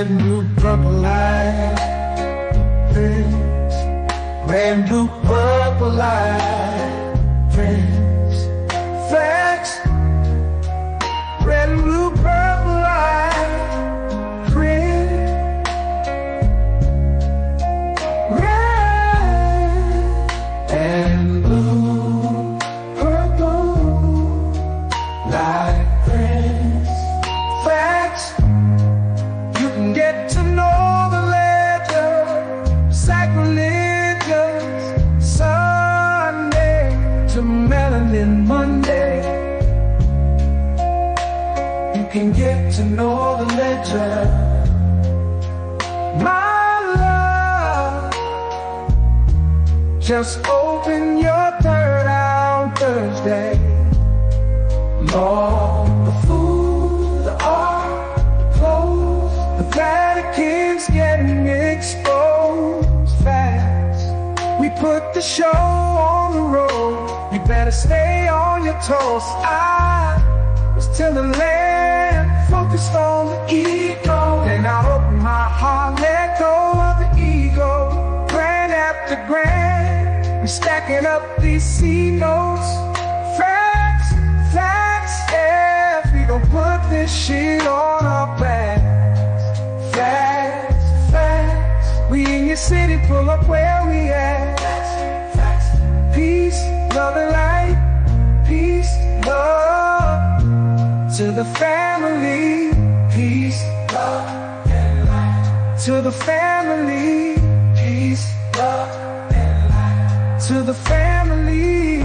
red, blue, purple light. Friends, red, blue, purple light. Friends, facts, red, blue, purple light. Friends, red and blue, purple light. Friends, facts, you can get to know the ledger, sacrilegious Sunday to melanin Monday. You can get to know the ledger, my love. Just open your third eye on Thursday. Lord, the food, the art, the clothes, the Vatican's getting exposed fast. We put the show on the road, you better stay on your toes. I was till the land focused on the ego. Then I open my heart, let go of the ego. Grand after grand, we're stacking up these C notes. Facts, facts, yeah, we gon' put this shit on our backs. Facts, facts, we in your city, pull up where we at. Facts, facts, peace, love and light. Peace, love to the family. Peace, love and light to the family. Peace, love and light to the family.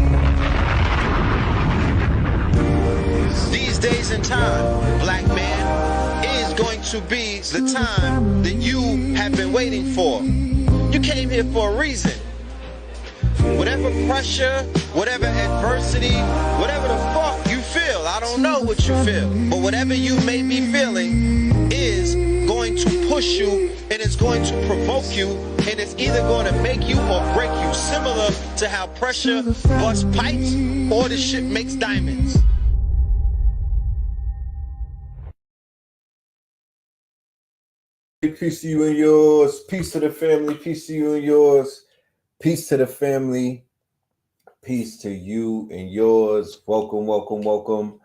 These days and time, black man, is going to be the time that you have been waiting for. You came here for a reason. Whatever pressure, whatever adversity, whatever the fuck you feel, I don't know what you feel, but whatever you may be feeling is going to push you, and it's going to provoke you, and it's either going to make you or break you, similar to how pressure busts pipes or the shit makes diamonds. Peace to you and yours. Peace to the family. Peace to you and yours. Peace to the family. Peace to you and yours. Welcome, welcome, welcome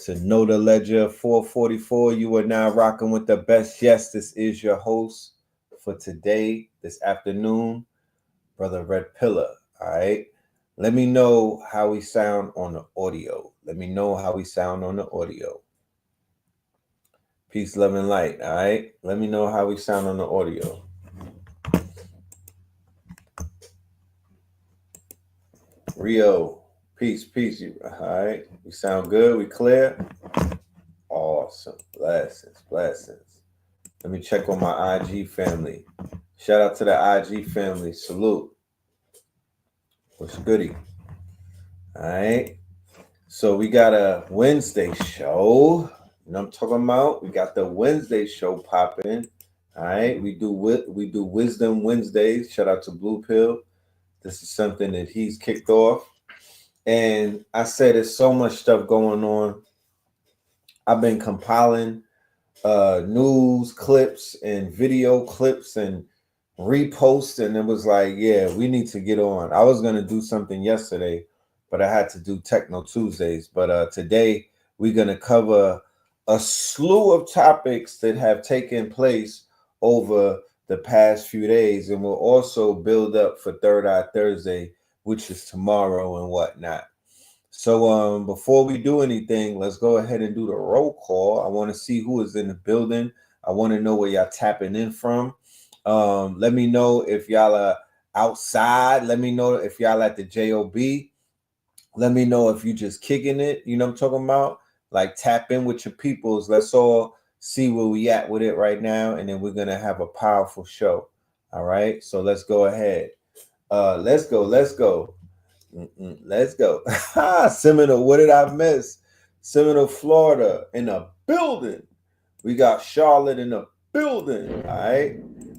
to Know the Ledger 444. You are now rocking with the best. Yes, this is your host for today, this afternoon, Brother Red Pillar. All right. Let me know how we sound on the audio. Let me know how we sound on the audio. Peace, love, and light. All right. Let me know how we sound on the audio. Rio, peace, peace. All right. We sound good. We clear. Awesome. Blessings, blessings. Let me check on my IG family. Shout out to the IG family. Salute. What's goody? All right. So we got a Wednesday show. You know what I'm talking about? We got the Wednesday show popping. All right. We do Wisdom Wednesdays. Shout out to Blue Pill. This is something that he's kicked off. And I said there's so much stuff going on. I've been compiling news clips and video clips and reposts, and it was like, yeah, we need to get on. I was going to do something yesterday, but I had to do Techno Tuesdays. But today we're going to cover a slew of topics that have taken place over the past few days, and we'll also build up for Third Eye Thursday, which is tomorrow and whatnot. So before we do anything, let's go ahead and do the roll call. I want to see who is in the building. I want to know where y'all tapping in from. Let me know if y'all are outside. Let me know if y'all at the JOB. Let me know if you just kicking it. You know what I'm talking about? Like, tap in with your peoples. Let's all see where we at with it right now, and then we're gonna have a powerful show. All right, so let's go ahead. Let's go. Let's go. Seminole, what did I miss? Seminole, Florida, in the building. We got Charlotte in the building. All right,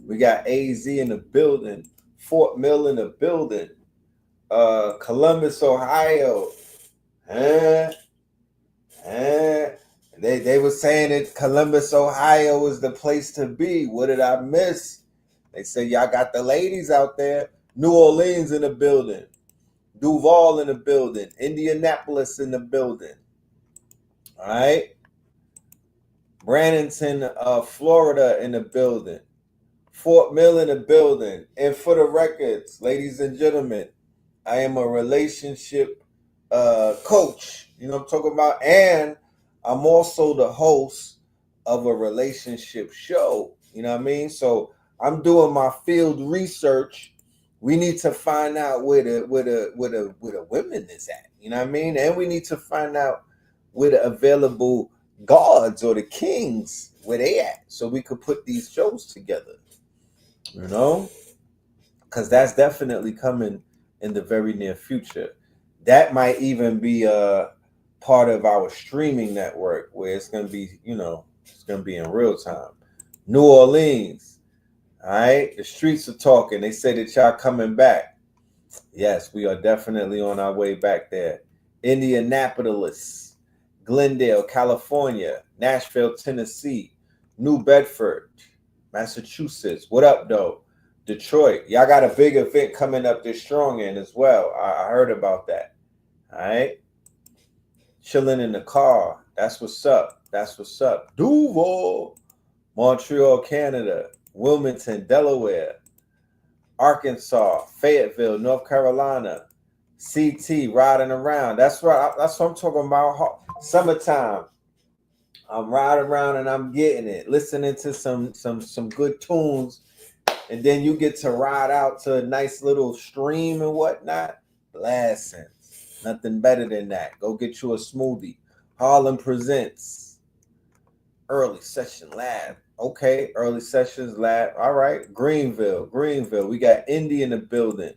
we got AZ in the building. Fort Mill in the building. Columbus, Ohio. They were saying that Columbus, Ohio is the place to be. What did I miss? They said y'all got the ladies out there. New Orleans in the building. Duval in the building. Indianapolis in the building. All right. Bradenton, Florida in the building. Fort Mill in the building. And for the records, ladies and gentlemen, I am a relationship coach. You know what I'm talking about? And I'm also the host of a relationship show. You know what I mean? So I'm doing my field research. We need to find out where the women is at. You know what I mean? And we need to find out where the available gods or the kings, where they at, so we could put these shows together. You know? Because that's definitely coming in the very near future. That might even be a part of our streaming network where it's going to be, it's going to be in real time. New Orleans, all right? The streets are talking. They say that y'all coming back. Yes, we are definitely on our way back there. Indianapolis, Glendale, California, Nashville, Tennessee, New Bedford, Massachusetts. What up, though? Detroit. Y'all got a big event coming up this strong end as well. I heard about that. All right. Chilling in the car. That's what's up. That's what's up. Duval, Montreal, Canada, Wilmington, Delaware, Arkansas, Fayetteville, North Carolina, CT, riding around. That's right. That's what I'm talking about. Summertime. I'm riding around and I'm getting it, listening to some good tunes, and then you get to ride out to a nice little stream and whatnot. Blessings. Nothing better than that. Go get you a smoothie. Harlem presents Early Session Lab. Okay, Early Sessions Lab. All right, Greenville. We got Indy in the building.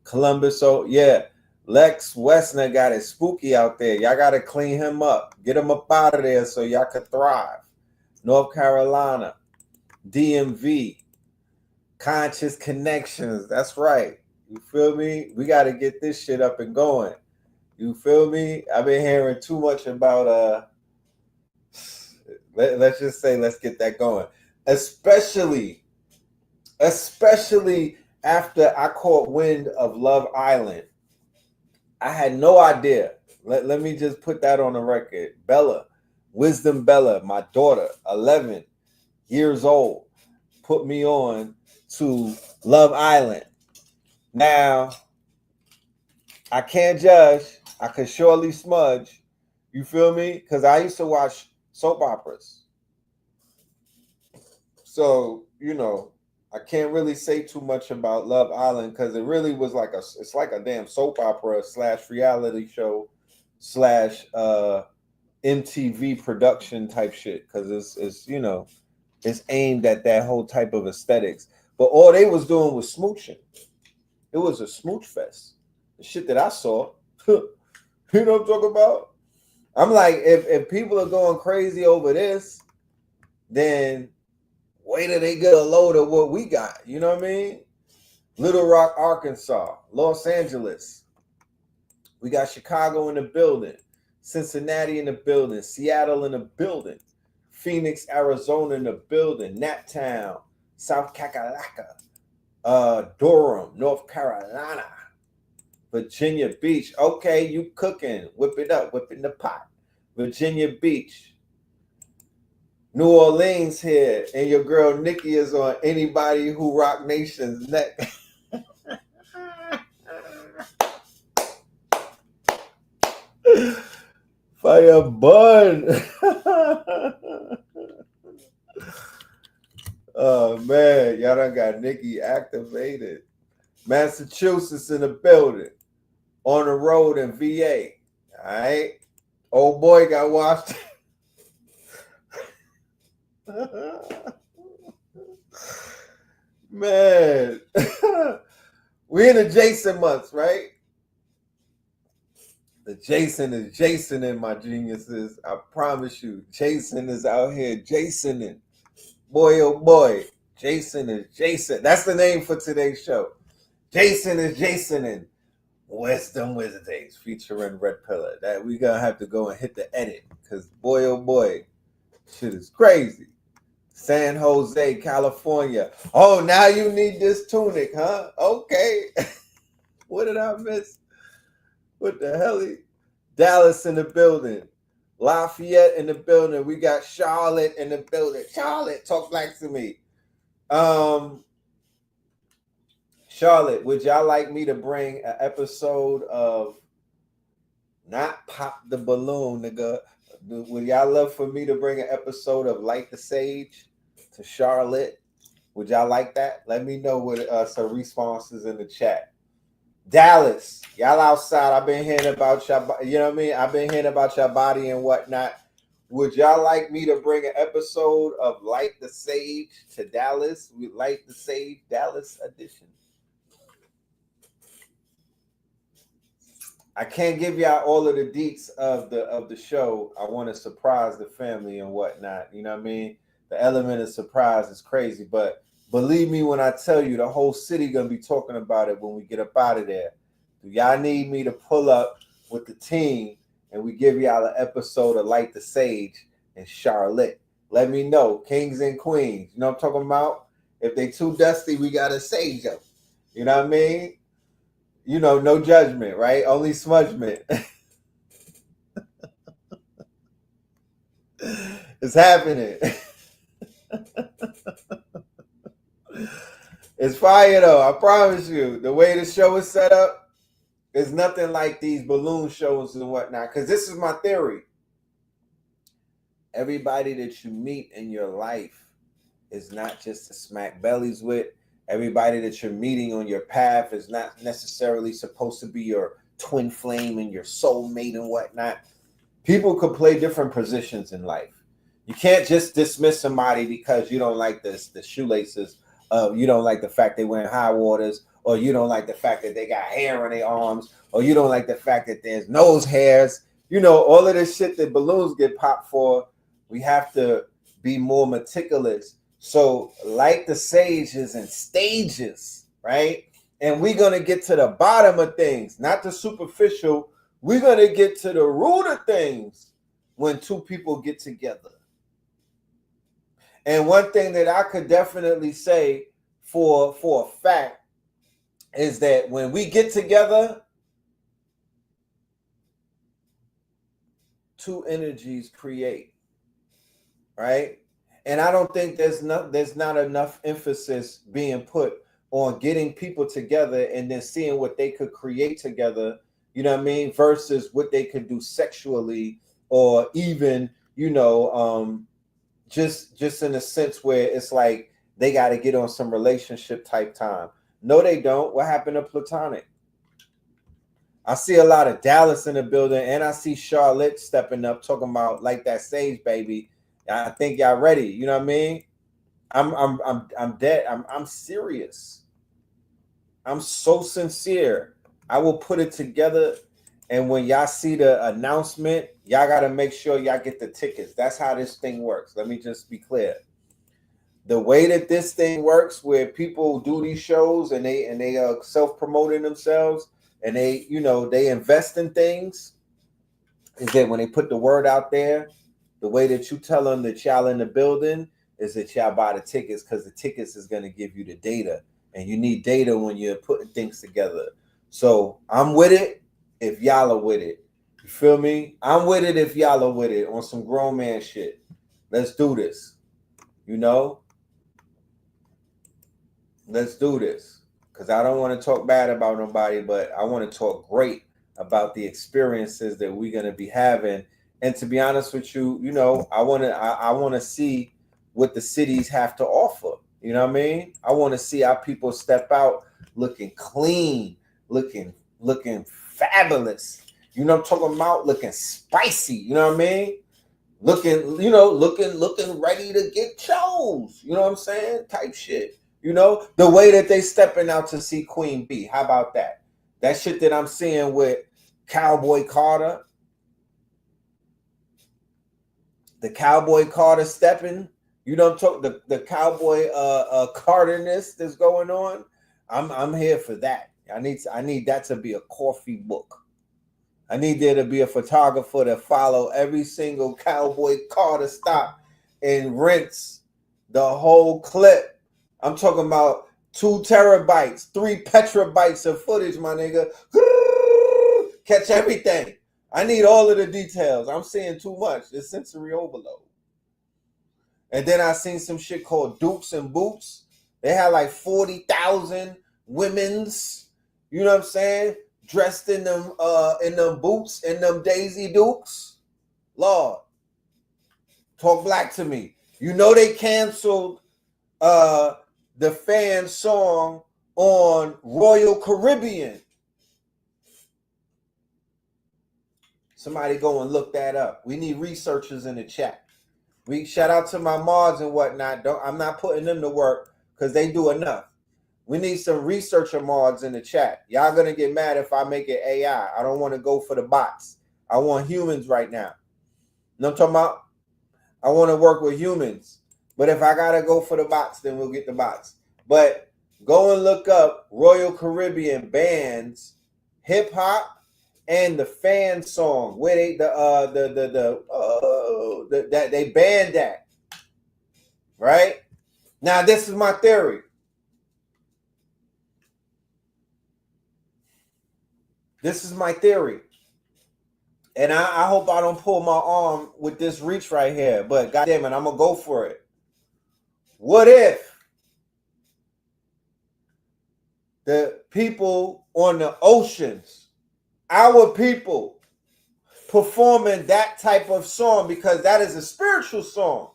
Columbus. Oh yeah, Lex Wessner got it spooky out there. Y'all got to clean him up. Get him up out of there so y'all can thrive. North Carolina, DMV, Conscious Connections. That's right. You feel me? We got to get this shit up and going. You feel me? I've been hearing too much about let's just say let's get that going. Especially after I caught wind of Love Island. I had no idea. Let me just put that on the record. Wisdom Bella, my daughter, 11 years old, put me on to Love Island. Now, I can't judge. I could surely smudge. You feel me? Because I used to watch soap operas. So, I can't really say too much about Love Island because it really was it's like a damn soap opera / reality show / MTV production type shit, because it's aimed at that whole type of aesthetics. But all they was doing was smooching. It was a smooch fest. The shit that I saw. You know what I'm talking about? I'm like, if people are going crazy over this, then wait till they get a load of what we got. You know what I mean? Little Rock, Arkansas, Los Angeles. We got Chicago in the building, Cincinnati in the building, Seattle in the building, Phoenix, Arizona in the building, Naptown, South Kakalaka, Durham, North Carolina, Virginia Beach. Okay, you cooking. Whip it up. Whip it in the pot. Virginia Beach. New Orleans here. And your girl Nikki is on Anybody Who Rock Nation's neck. Fire bun. Oh, man. Y'all done got Nikki activated. Massachusetts in the building. On the road in VA. All right. Old boy got washed. Man. We in the Jason months, right? The Jason is Jasoning, my geniuses. I promise you. Jason is out here Jasoning. Boy, oh boy. Jason is Jason. That's the name for today's show. Jason is Jasoning. Wisdom Wednesdays featuring Red Pillar. That we gonna have to go and hit the edit because boy oh boy, shit is crazy. San Jose, California. Oh, now you need this tunic, huh? Okay. What did I miss? What the hell? Dallas in the building. Lafayette in the building. We got Charlotte in the building. Charlotte, talk back to me. Charlotte, would y'all like me to bring an episode of not Pop the Balloon, nigga? Would y'all love for me to bring an episode of Light the Sage to Charlotte? Would y'all like that? Let me know with some responses in the chat. Dallas, y'all outside. I've been hearing about y'all, you know what I mean? I've been hearing about your body and whatnot. Would y'all like me to bring an episode of Light the Sage to Dallas? We Light the Sage Dallas edition. I can't give y'all all of the deets of the show. I want to surprise the family and whatnot. You know what I mean? The element of surprise is crazy, but believe me when I tell you, the whole city gonna be talking about it when we get up out of there. Do y'all need me to pull up with the team and we give y'all an episode of Light the Sage in Charlotte? Let me know, kings and queens. You know what I'm talking about? If they too dusty, we gotta sage them. You know what I mean? You know, no judgment, right? Only smudgement. It's happening. It's fire though, I promise you. The way the show is set up is nothing like these balloon shows and whatnot. Because this is my theory. Everybody that you meet in your life is not just to smack bellies with. Everybody that you're meeting on your path is not necessarily supposed to be your twin flame and your soulmate and whatnot. People could play different positions in life. You can't just dismiss somebody because you don't like the shoelaces. You don't like the fact they wearing high waters, or you don't like the fact that they got hair on their arms, or you don't like the fact that there's nose hairs. You know, all of this shit that balloons get popped for. We have to be more meticulous. So Light the Sage is in stages, right? And we're going to get to the bottom of things, not the superficial. We're going to get to the root of things when two people get together. And one thing that I could definitely say for a fact is that when we get together, two energies create, right? And I don't think there's not enough emphasis being put on getting people together and then seeing what they could create together, you know what I mean, versus what they could do sexually, or even, you know, just in a sense where it's like they got to get on some relationship type time. No, they don't. What happened to platonic? I see a lot of Dallas in the building, and I see Charlotte stepping up, talking about Like That Sage, baby. I think y'all ready. You know what I mean? I'm dead. I'm serious. I'm so sincere. I will put it together, and when y'all see the announcement, y'all got to make sure y'all get the tickets. That's how this thing works. Let me just be clear. The way that this thing works, where people do these shows and they are self-promoting themselves and they, you know, they invest in things, is that when they put the word out there, the way that you tell them that y'all in the building is that y'all buy the tickets, because the tickets is going to give you the data, and you need data when you're putting things together. So I'm with it if y'all are with it. You feel me? I'm with it if y'all are with it on some grown man shit. Let's do this. You know? Let's do this. Because I don't want to talk bad about nobody, but I want to talk great about the experiences that we're going to be having. And to be honest with you, you know, I want to see what the cities have to offer. You know what I mean? I want to see how people step out looking clean, looking fabulous. You know what I'm talking about? Looking spicy. You know what I mean? Looking ready to get chose. You know what I'm saying? Type shit. You know, the way that they stepping out to see Queen B. How about that? That shit that I'm seeing with Cowboy Carter. The Cowboy Carter stepping, you know, the Cowboy Carterness that's going on. I'm here for that. I need that to be a coffee book. I need there to be a photographer to follow every single cowboy car to stop and rinse the whole clip. I'm talking about 2 terabytes, 3 petabytes of footage, my nigga. Catch everything. I need all of the details. I'm seeing too much. It's sensory overload. And then I seen some shit called Dukes and Boots. They had like 40,000 women's, you know what I'm saying, dressed in them boots and them Daisy Dukes. Lord, talk black to me. You know they canceled the fan song on Royal Caribbean. Somebody go and look that up. We need researchers in the chat. We shout out to my mods and whatnot. I'm not putting them to work because they do enough. We need some researcher mods in the chat. Y'all gonna get mad if I make it AI. I don't want to go for the bots. I want humans right now. You know what I'm talking about? I want to work with humans. But if I gotta go for the bots, then we'll get the bots. But go and look up Royal Caribbean bands, hip hop, and the fan song where they they banned that. Right? Now this is my theory. This is my theory. And I hope I don't pull my arm with this reach right here, but goddamn it, I'm gonna go for it. What if the people on the oceans, our people, performing that type of song, because that is a spiritual song,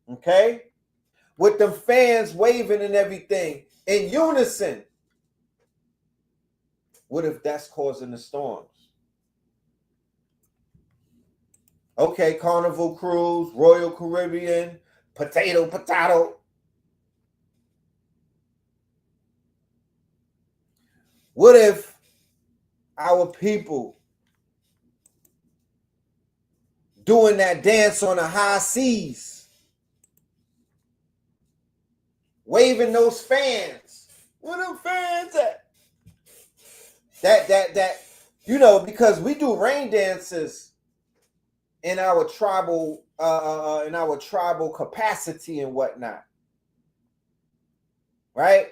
okay? With them fans waving and everything in unison. What if that's causing the storms? Okay, Carnival Cruise, Royal Caribbean, potato. What if our people doing that dance on the high seas, waving those fans? Where them fans at? That you know, because we do rain dances in our tribal capacity and whatnot, right?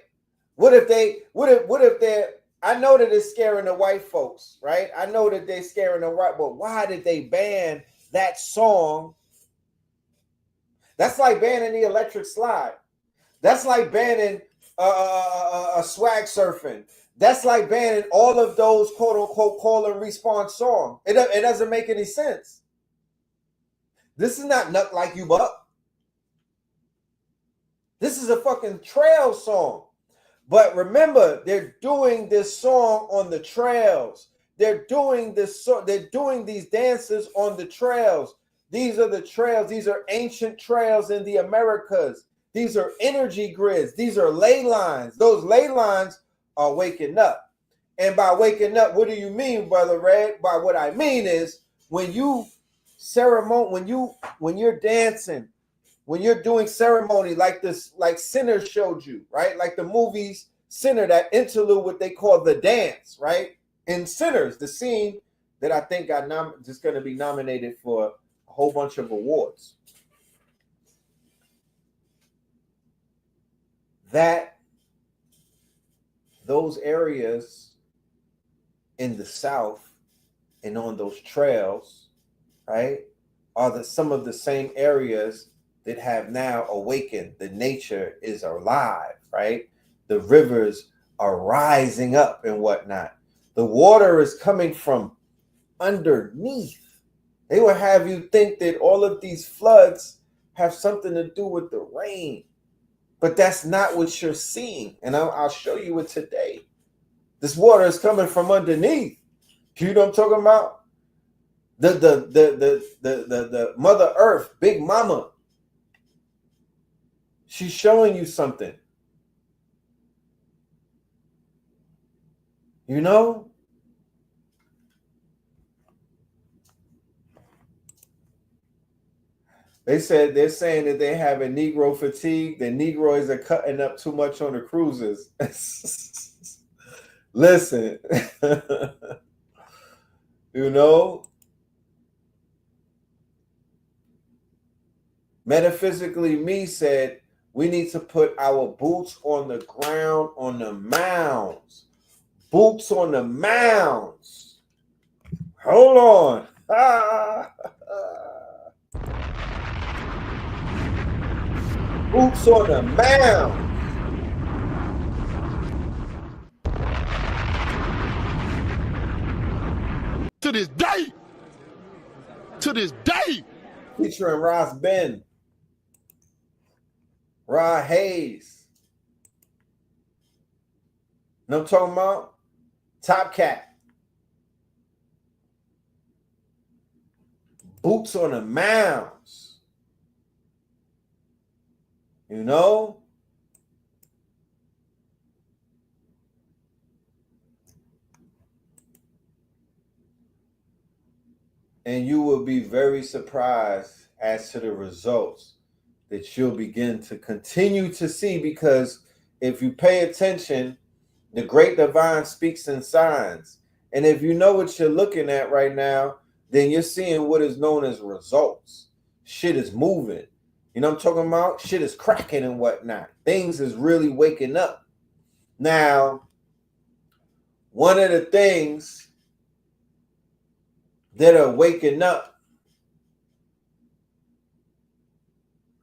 What if they're, I know that it's scaring the white folks, right? I know that they're scaring the white, but why did they ban that song? That's like banning the electric slide. That's like banning swag surfing. That's like banning all of those quote unquote call and response songs. It doesn't make any sense. This is not Nut Like You Buck. This is a fucking trail song. But remember, they're doing this song on the trails. They're doing this. They're doing these dances on the trails. These are the trails. These are ancient trails in the Americas. These are energy grids. These are ley lines. Those ley lines are waking up. And by waking up, what do you mean, Brother Red? By what I mean is when you're dancing, when you're doing ceremony like this, like Sinner showed you, right? Like the movies Sinner, that interlude, what they call the dance, right? In Sinners, the scene that I think got just going to be nominated for a whole bunch of awards. That those areas in the South and on those trails, right, are some of the same areas that have now awakened. The nature is alive, right? The rivers are rising up and whatnot. The water is coming from underneath. They will have you think that all of these floods have something to do with the rain, but that's not what you're seeing. And I'll show you it today. This water is coming from underneath. You know what I'm talking about? The Mother Earth, Big Mama. She's showing you something. You know? They're saying that they have a Negro fatigue. The Negroes are cutting up too much on the cruises. Listen, you know, metaphysically, me said we need to put our boots on the ground, on the mounds. Boots on the mounds. Hold on. Boots on the mound. To this day. To this day. Featuring Ross Ben, Rod Hayes. Know what I'm talking about? Top Cat. Boots on the mounds. You know? And you will be very surprised as to the results that you'll begin to continue to see, because if you pay attention, the great divine speaks in signs. And if you know what you're looking at right now, then you're seeing what is known as results. Shit is moving. You know what I'm talking about? Shit is cracking and whatnot. Things is really waking up. Now, one of the things that are waking up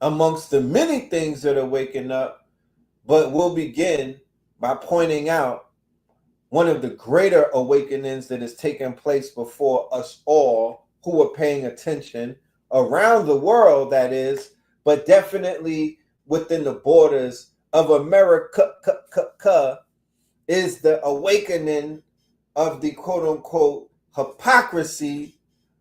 amongst the many things that are waking up, but we'll begin by pointing out one of the greater awakenings that has taken place before us all who are paying attention around the world, that is, but definitely within the borders of America, is the awakening of the quote-unquote hypocrisy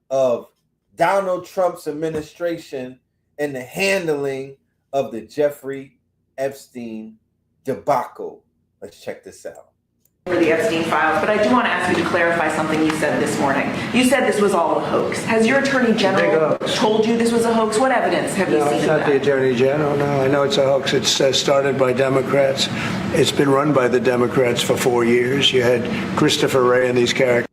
of Donald Trump's administration and the handling of the Jeffrey Epstein debacle. Let's check this out. For the Epstein files, but I do want to ask you to clarify something you said this morning. You said this was all a hoax. Has your attorney general told you this was a hoax? What evidence have you seen? No, it's not the attorney general. No, I know it's a hoax. It's started by Democrats. It's been run by the Democrats for 4 years. You had Christopher Wray and these characters.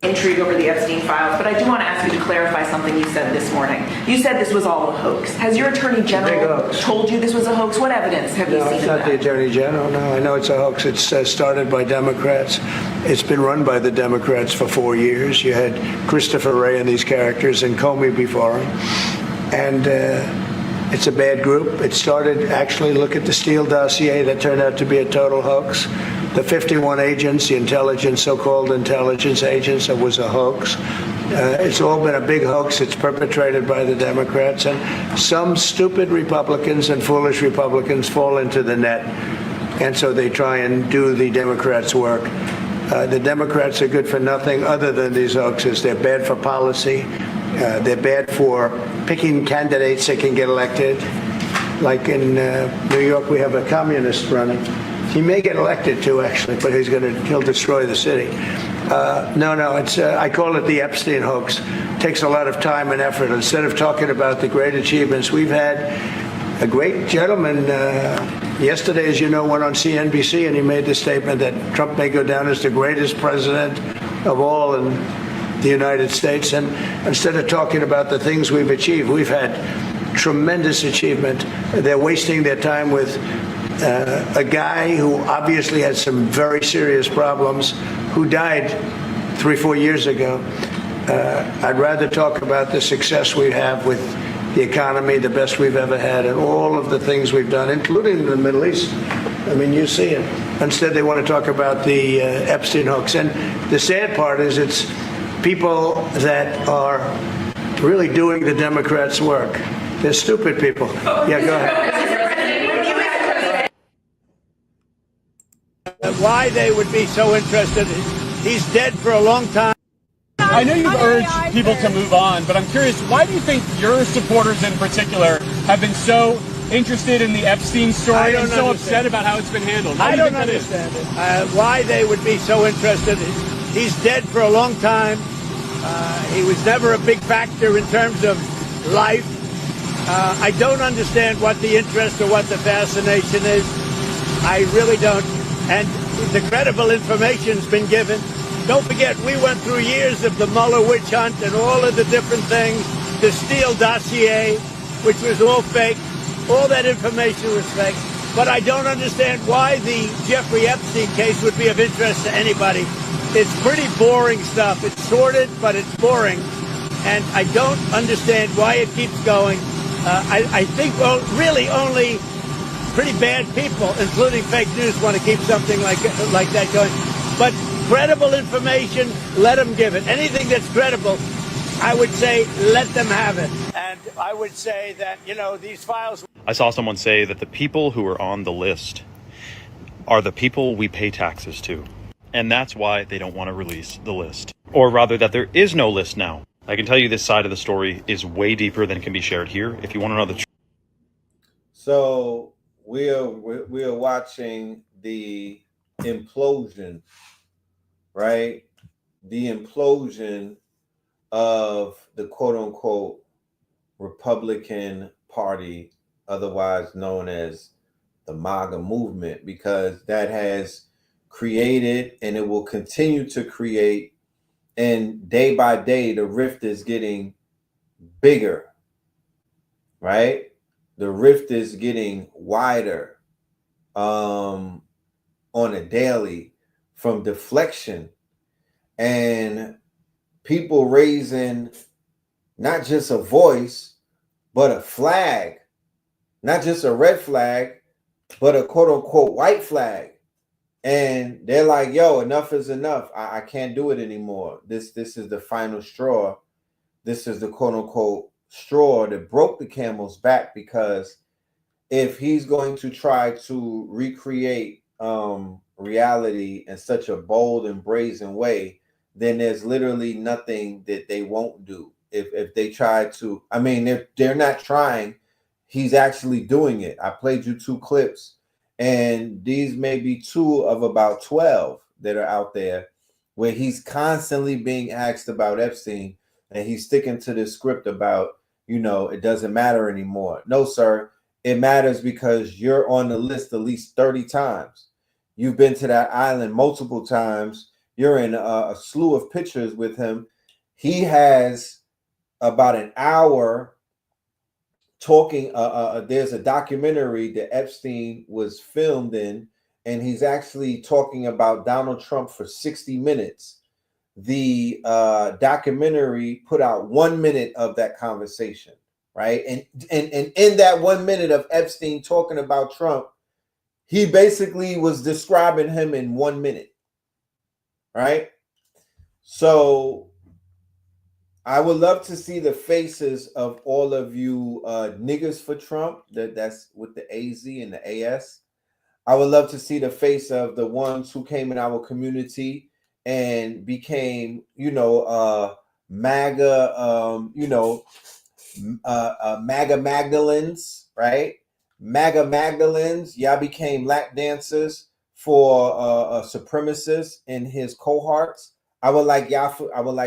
Intrigue over the Epstein files, but I do want to ask you to clarify something you said this morning. You said this was all a hoax. Has your attorney general told you this was a hoax? What evidence have you seen? No, it's not the attorney general. No, I know it's a hoax. It's started by Democrats. It's been run by the Democrats for 4 years. You had Christopher Wray and these characters and Comey before him. And it's a bad group. It started, actually, look at the Steele dossier. That turned out to be a total hoax. The 51 agents, the intelligence, so-called intelligence agents, it was a hoax. It's all been a big hoax. It's perpetrated by the Democrats. And some stupid Republicans and foolish Republicans fall into the net. And so they try and do the Democrats' work. The Democrats are good for nothing other than these hoaxes. They're bad for policy. They're bad for picking candidates that can get elected. Like in New York, we have a communist running. He may get elected too, actually, but he'll destroy the city. It's I call it the Epstein hoax. It takes a lot of time and effort. Instead of talking about the great achievements, we've had a great gentleman yesterday, as you know, went on CNBC and he made the statement that Trump may go down as the greatest president of all in the United States. And instead of talking about the things we've achieved, we've had tremendous achievement. They're wasting their time with a guy who obviously had some very serious problems, who died 3-4 years ago. I'd rather talk about the success we have with the economy, the best we've ever had, and all of the things we've done, including the Middle East. I mean, you see it. Instead, they want to talk about the Epstein hoax. And the sad part is it's people that are really doing the Democrats' work. They're stupid people. Yeah, go ahead. Why they would be so interested. He's dead for a long time. I know you've urged people to move on, but I'm curious, why do you think your supporters in particular have been so interested in the Epstein story and so upset about how it's been handled? I don't understand it. Why they would be so interested. He's dead for a long time. He was never a big factor in terms of life. I don't understand what the interest or what the fascination is. I really don't. And the credible information's been given. Don't forget, we went through years of the Mueller witch hunt and all of the different things, the Steele dossier, which was all fake. All that information was fake. But I don't understand why the Jeffrey Epstein case would be of interest to anybody. It's pretty boring stuff. It's sordid, but it's boring. And I don't understand why it keeps going. I think, well, really only pretty bad people, including fake news, want to keep something like that going. But credible information, let them give it. Anything that's credible, I would say, let them have it. And I would say that, you know, these files... I saw someone say that the people who are on the list are the people we pay taxes to. And that's why they don't want to release the list. Or rather, that there is no list now. I can tell you this side of the story is way deeper than can be shared here. If you want to know the truth. So we are watching the implosion, right? The implosion of the quote unquote Republican Party, otherwise known as the MAGA movement, because that has created and it will continue to create. And day by day, the rift is getting bigger, right? The rift is getting wider on a daily from deflection and people raising not just a voice, but a flag, not just a red flag, but a quote unquote white flag. And they're like, yo, enough is enough. I can't do it anymore. This is the final straw. This is the quote unquote straw that broke the camel's back, because if he's going to try to recreate reality in such a bold and brazen way, then there's literally nothing that they won't do. If they try to, I mean, they're not trying. He's actually doing it. I played you 2 clips. And these may be 2 of about 12 that are out there where he's constantly being asked about Epstein, and he's sticking to this script about, you know, it doesn't matter anymore. No, sir, it matters, because you're on the list at least 30 times. You've been to that island multiple times. You're in a slew of pictures with him. He has about an hour talking. There's a documentary that Epstein was filmed in, and he's actually talking about Donald Trump for 60 minutes. The documentary put out 1 minute of that conversation, right? And in that 1 minute of Epstein talking about Trump, he basically was describing him in 1 minute, right? So I would love to see the faces of all of you niggas for Trump. That's with the AZ and the AS. I would love to see the face of the ones who came in our community and became, you know, MAGA, MAGA Magdalens, right? MAGA Magdalens. Y'all became lap dancers for supremacists in his cohorts. I would like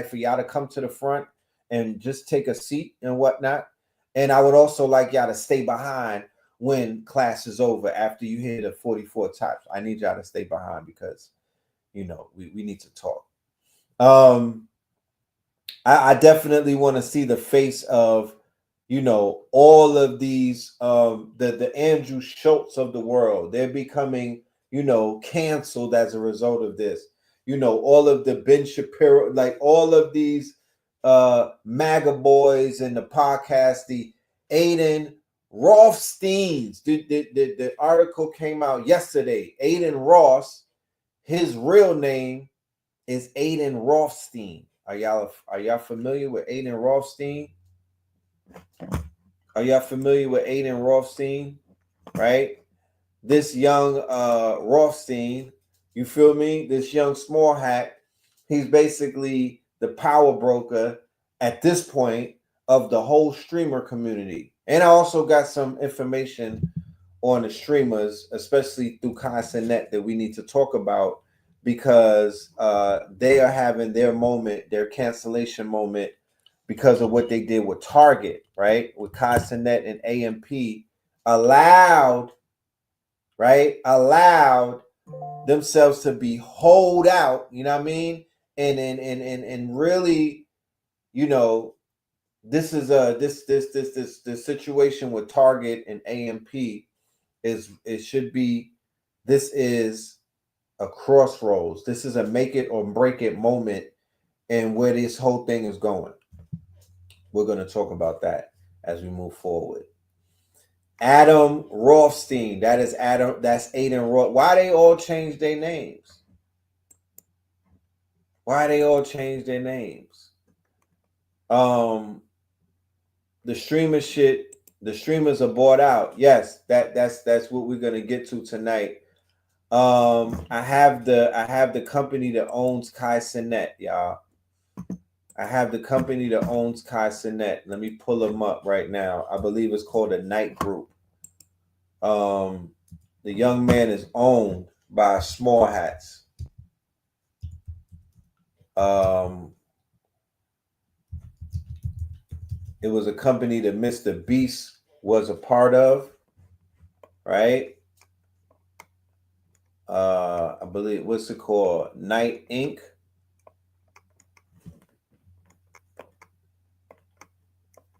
for y'all to come to the front and just take a seat and whatnot. And I would also like y'all to stay behind when class is over after you hear the 44 tops. I need y'all to stay behind because, you know, we need to talk. I definitely want to see the face of, you know, all of these, the Andrew Schultz of the world. They're becoming, you know, canceled as a result of this. You know, all of the Ben Shapiro, like all of these MAGA boys in the podcast, the Aiden Rothsteins. The article came out yesterday. Aiden Ross, his real name is Aiden Rothstein. Are y'all familiar with Aiden Rothstein? Are y'all familiar with Aiden Rothstein? Right? This young Rothstein, you feel me? This young small hat, he's basically the power broker at this point of the whole streamer community. And I also got some information on the streamers, especially through Net, that we need to talk about, because they are having their moment, their cancellation moment, because of what they did with Target, right? With Net and AMP allowed themselves to be holed out, you know what I mean? And really, you know, this is this situation with Target and AMP is it should be this is a crossroads. This is a make it or break it moment and where this whole thing is going. We're going to talk about that as we move forward. Adam Rothstein. That is Adam. That's Aiden Roth. Why they all changed their names? Why they all changed their names? The streamer shit. The streamers are bought out. Yes, that's what we're gonna get to tonight. I have the company that owns Kai Cenat, y'all. I have the company that owns Kai Cenat. Let me pull them up right now. I believe it's called a Night Group. The young man is owned by Small Hats. It was a company that Mr. Beast was a part of, right? I believe, what's it called? Night Inc.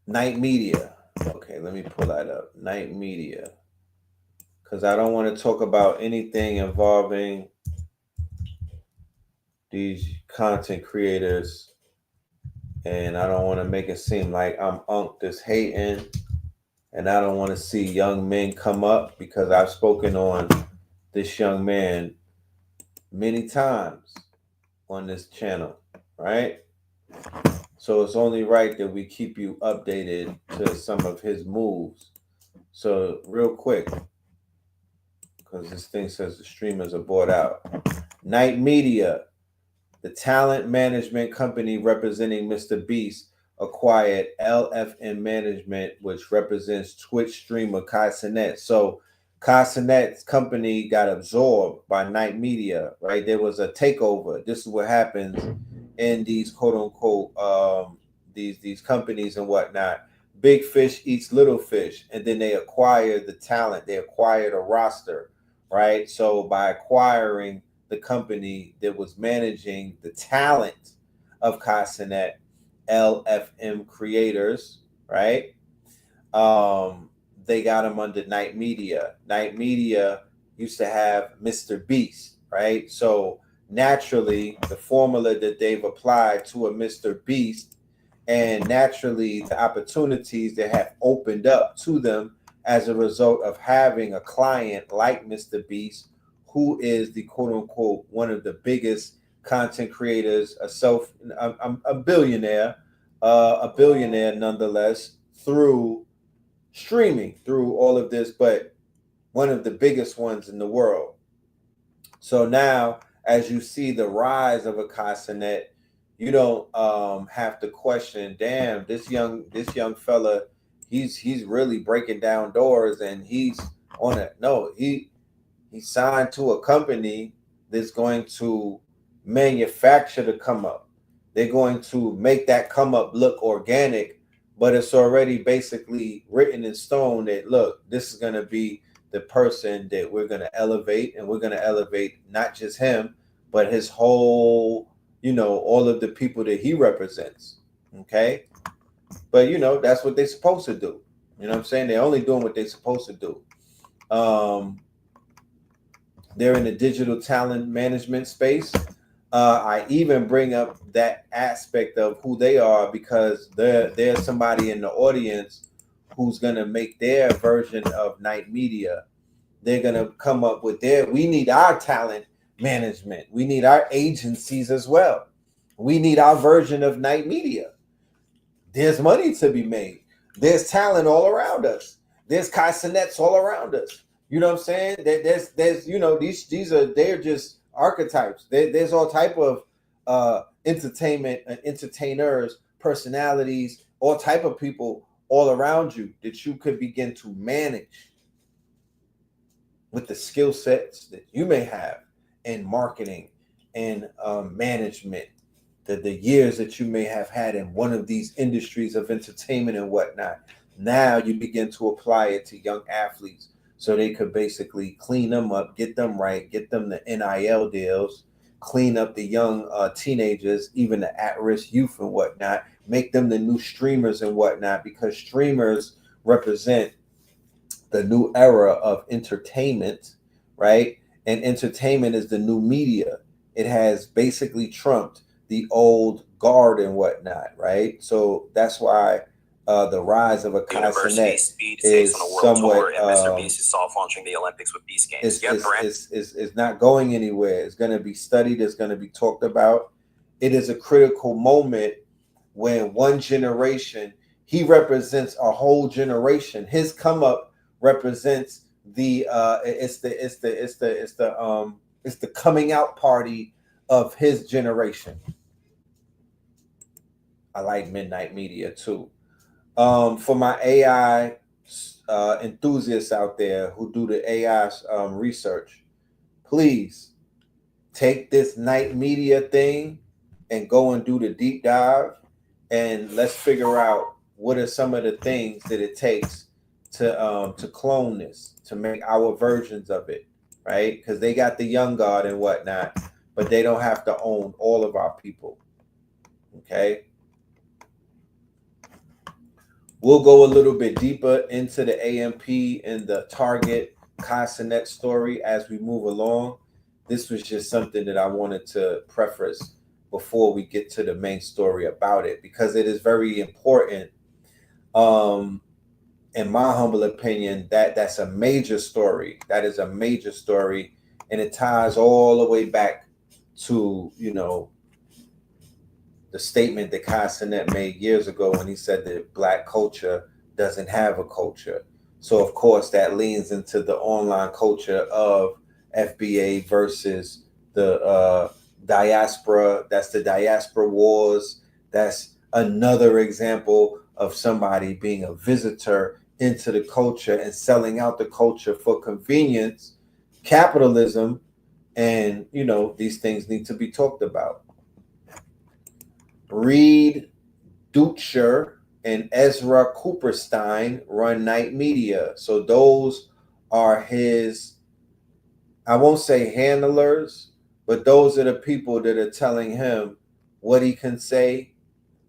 Night Media. Okay, let me pull that up. Night Media. Because I don't want to talk about anything involving these content creators. And I don't want to make it seem like I'm Unc this hating. And I don't want to see young men come up because I've spoken on this young man many times on this channel, right? So it's only right that we keep you updated to some of his moves. So real quick, because this thing says the streamers are bought out. Night Media, the talent management company representing Mr. Beast, acquired LFM Management, which represents Twitch streamer Kai Cenat. So Kai Cenat's company got absorbed by Night Media, right? There was a takeover. This is what happens in these quote unquote these companies and whatnot. Big fish eats little fish, and then they acquired the talent. They acquired a roster, right? So by acquiring the company that was managing the talent of Kai Cenat, LFM Creators, right? They got him under Night Media. Night Media used to have Mr. Beast, right? So naturally, the formula that they've applied to a Mr. Beast, and naturally the opportunities that have opened up to them as a result of having a client like Mr. Beast, who is the quote unquote one of the biggest content creators, a billionaire nonetheless, through streaming, through all of this, but one of the biggest ones in the world. So now, as you see the rise of a Kai Cenat, you don't have to question, damn, this young fella, he's really breaking down doors, and he's on it. No, he signed to a company that's going to manufacture the come up. They're going to make that come up look organic, but it's already basically written in stone that, look, this is going to be the person that we're going to elevate, and we're going to elevate not just him, but his whole, all of the people that he represents. Okay. But, that's what they're supposed to do. You know what I'm saying? They're only doing what they're supposed to do. They're in the digital talent management space. I even bring up that aspect of who they are because there's somebody in the audience who's going to make their version of Night Media. They're going to come up with we need our talent management. We need our agencies as well. We need our version of Night Media. There's money to be made. There's talent all around us. There's Kai Cenats all around us. You know what I'm saying? There's they're just archetypes. There's all type of entertainment and entertainers, personalities, all type of people all around you that you could begin to manage with the skill sets that you may have in marketing and management, the years that you may have had in one of these industries of entertainment and whatnot. Now you begin to apply it to young athletes. so they could basically clean them up, get them right, get them the NIL deals, clean up the young teenagers, even the at-risk youth and whatnot, make them the new streamers and whatnot, because streamers represent the new era of entertainment, right? And entertainment is the new media. It has basically trumped the old guard and whatnot, right? So that's why the rise of a University Cassinet speed is on a world somewhat tour, and Mr. Beast is soft launching the Olympics with Beast Games. is not going anywhere. It's going to be studied. It's going to be talked about. It is a critical moment when one generation, he represents a whole generation. His come up represents the it's the coming out party of his generation. I like Midnight Media too. For my AI enthusiasts out there who do the AI research, please take this night media thing and go and do the deep dive, and let's figure out what are some of the things that it takes to clone this, to make our versions of it, right? Because they got the young god and whatnot, but they don't have to own all of our people. Okay. We'll go a little bit deeper into the AMP and the Target Cassinet story as we move along. This was just something that I wanted to preface before we get to the main story about it, because it is very important. In my humble opinion, that's a major story. That is a major story, and it ties all the way back to, you know, the statement that Cassinet made years ago when he said that Black culture doesn't have a culture. So of course that leans into the online culture of FBA versus the diaspora. That's the diaspora wars. That's another example of somebody being a visitor into the culture and selling out the culture for convenience, capitalism, and, you know, these things need to be talked about. Reed Dutcher and Ezra Cooperstein run Night Media. So those are his, I won't say handlers, but those are the people that are telling him what he can say,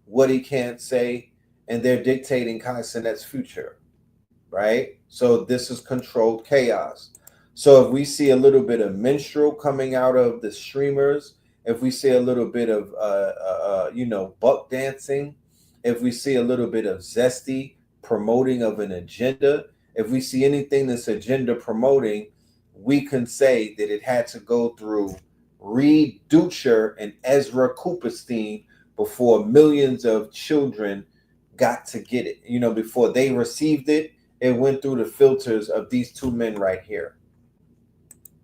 what he can't say, and they're dictating Cassinet's future, right? So this is controlled chaos. So if we see a little bit of minstrel coming out of the streamers, if we see a little bit of you know, buck dancing, if we see a little bit of zesty promoting of an agenda, if we see anything that's agenda promoting, we can say that it had to go through Reed Dutcher and Ezra Cooperstein before millions of children got to get it. You know, before they received it, it went through the filters of these two men right here.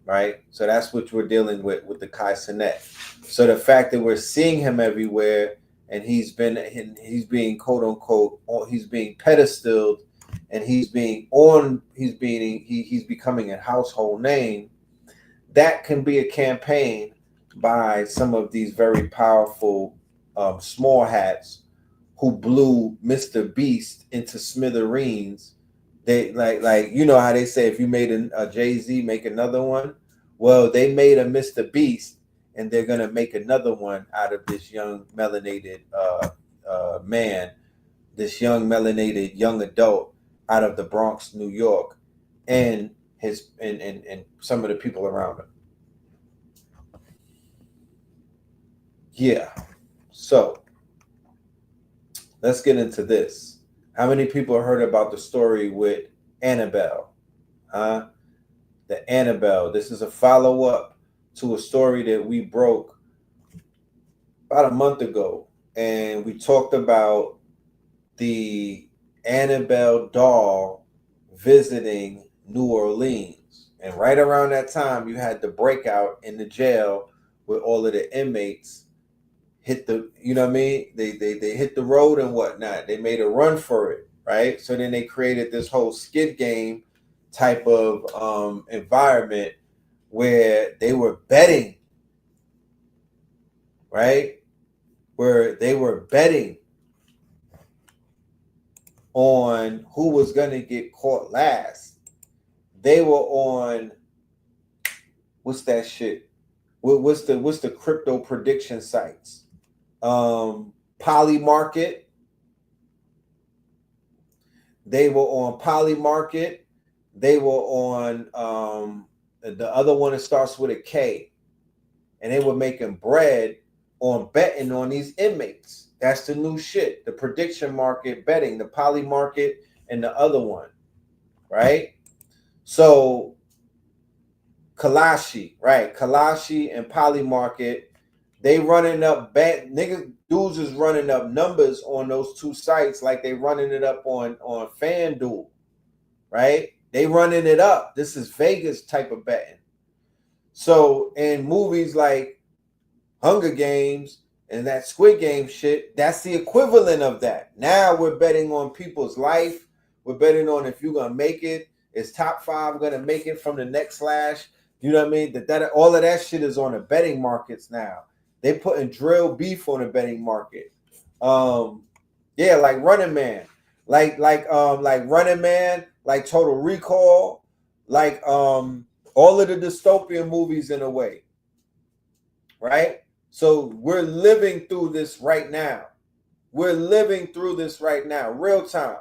Right? So that's what we're dealing with the Cassinet. So the fact that we're seeing him everywhere, and he's being quote unquote, he's being pedestaled, and he's becoming a household name, that can be a campaign by some of these very powerful small hats who blew Mr. Beast into smithereens. They like you know how they say if you made a Jay-Z, make another one. Well, they made a Mr. Beast, and they're gonna make another one out of this young melanated man, this young melanated young adult out of the Bronx, New York, and his and some of the people around him. Yeah. So let's get into this. How many people heard about the story with Annabelle? Huh? The Annabelle. This is a follow-up to a story that we broke about a month ago. And we talked about the Annabelle doll visiting New Orleans. And right around that time, you had the breakout in the jail where all of the inmates hit the, you know what I mean? They hit the road and whatnot. They made a run for it, right? So then they created this whole skid game type of environment where they were betting, right? Where they were betting on who was going to get caught last. They were on, what's that shit? What's the crypto prediction sites? Polymarket. They were on Polymarket. They were on the other one that starts with a K. And they were making bread on betting on these inmates. That's the new shit. The prediction market betting, the Polymarket and the other one. Right? So Kalashi, right? Kalashi and Polymarket, they running up dudes is running up numbers on those two sites like they running it up on FanDuel, right? They running it up. This is Vegas type of betting. So in movies like Hunger Games and that Squid Game shit, that's the equivalent of that. Now we're betting on people's life. We're betting on if you're gonna make it. Is top 5 gonna make it from the next slash? You know what I mean? That all of that shit is on the betting markets now. They putting drill beef on the betting market. Yeah, like Running Man, like Running Man, like Total Recall, like all of the dystopian movies in a way, right? So we're living through this right now. We're living through this right now, real time,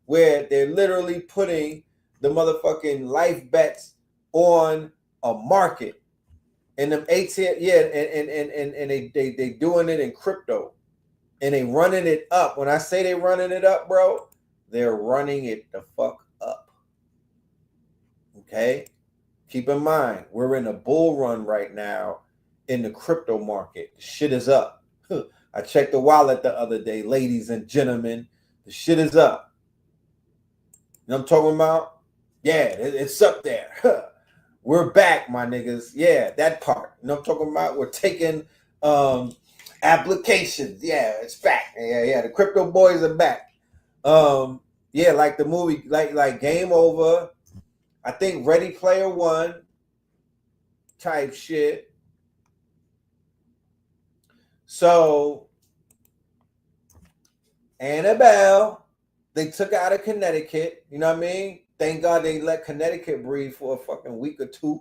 where they're literally putting the motherfucking life bets on a market. And them ATM, yeah, and they doing it in crypto, and they running it up. When I say they running it up, bro, they're running it the fuck up. Okay, keep in mind we're in a bull run right now in the crypto market. The shit is up. I checked the wallet the other day, ladies and gentlemen. The shit is up. You know what I'm talking about? Yeah, it's up there. We're back, my niggas. Yeah, that part. You know what I'm talking about? We're taking applications. Yeah, it's back. Yeah. The crypto boys are back. Yeah, like the movie, like Game Over. I think Ready Player One type shit. So Annabelle, they took her out of Connecticut. You know what I mean? Thank God they let Connecticut breathe for a fucking week or two.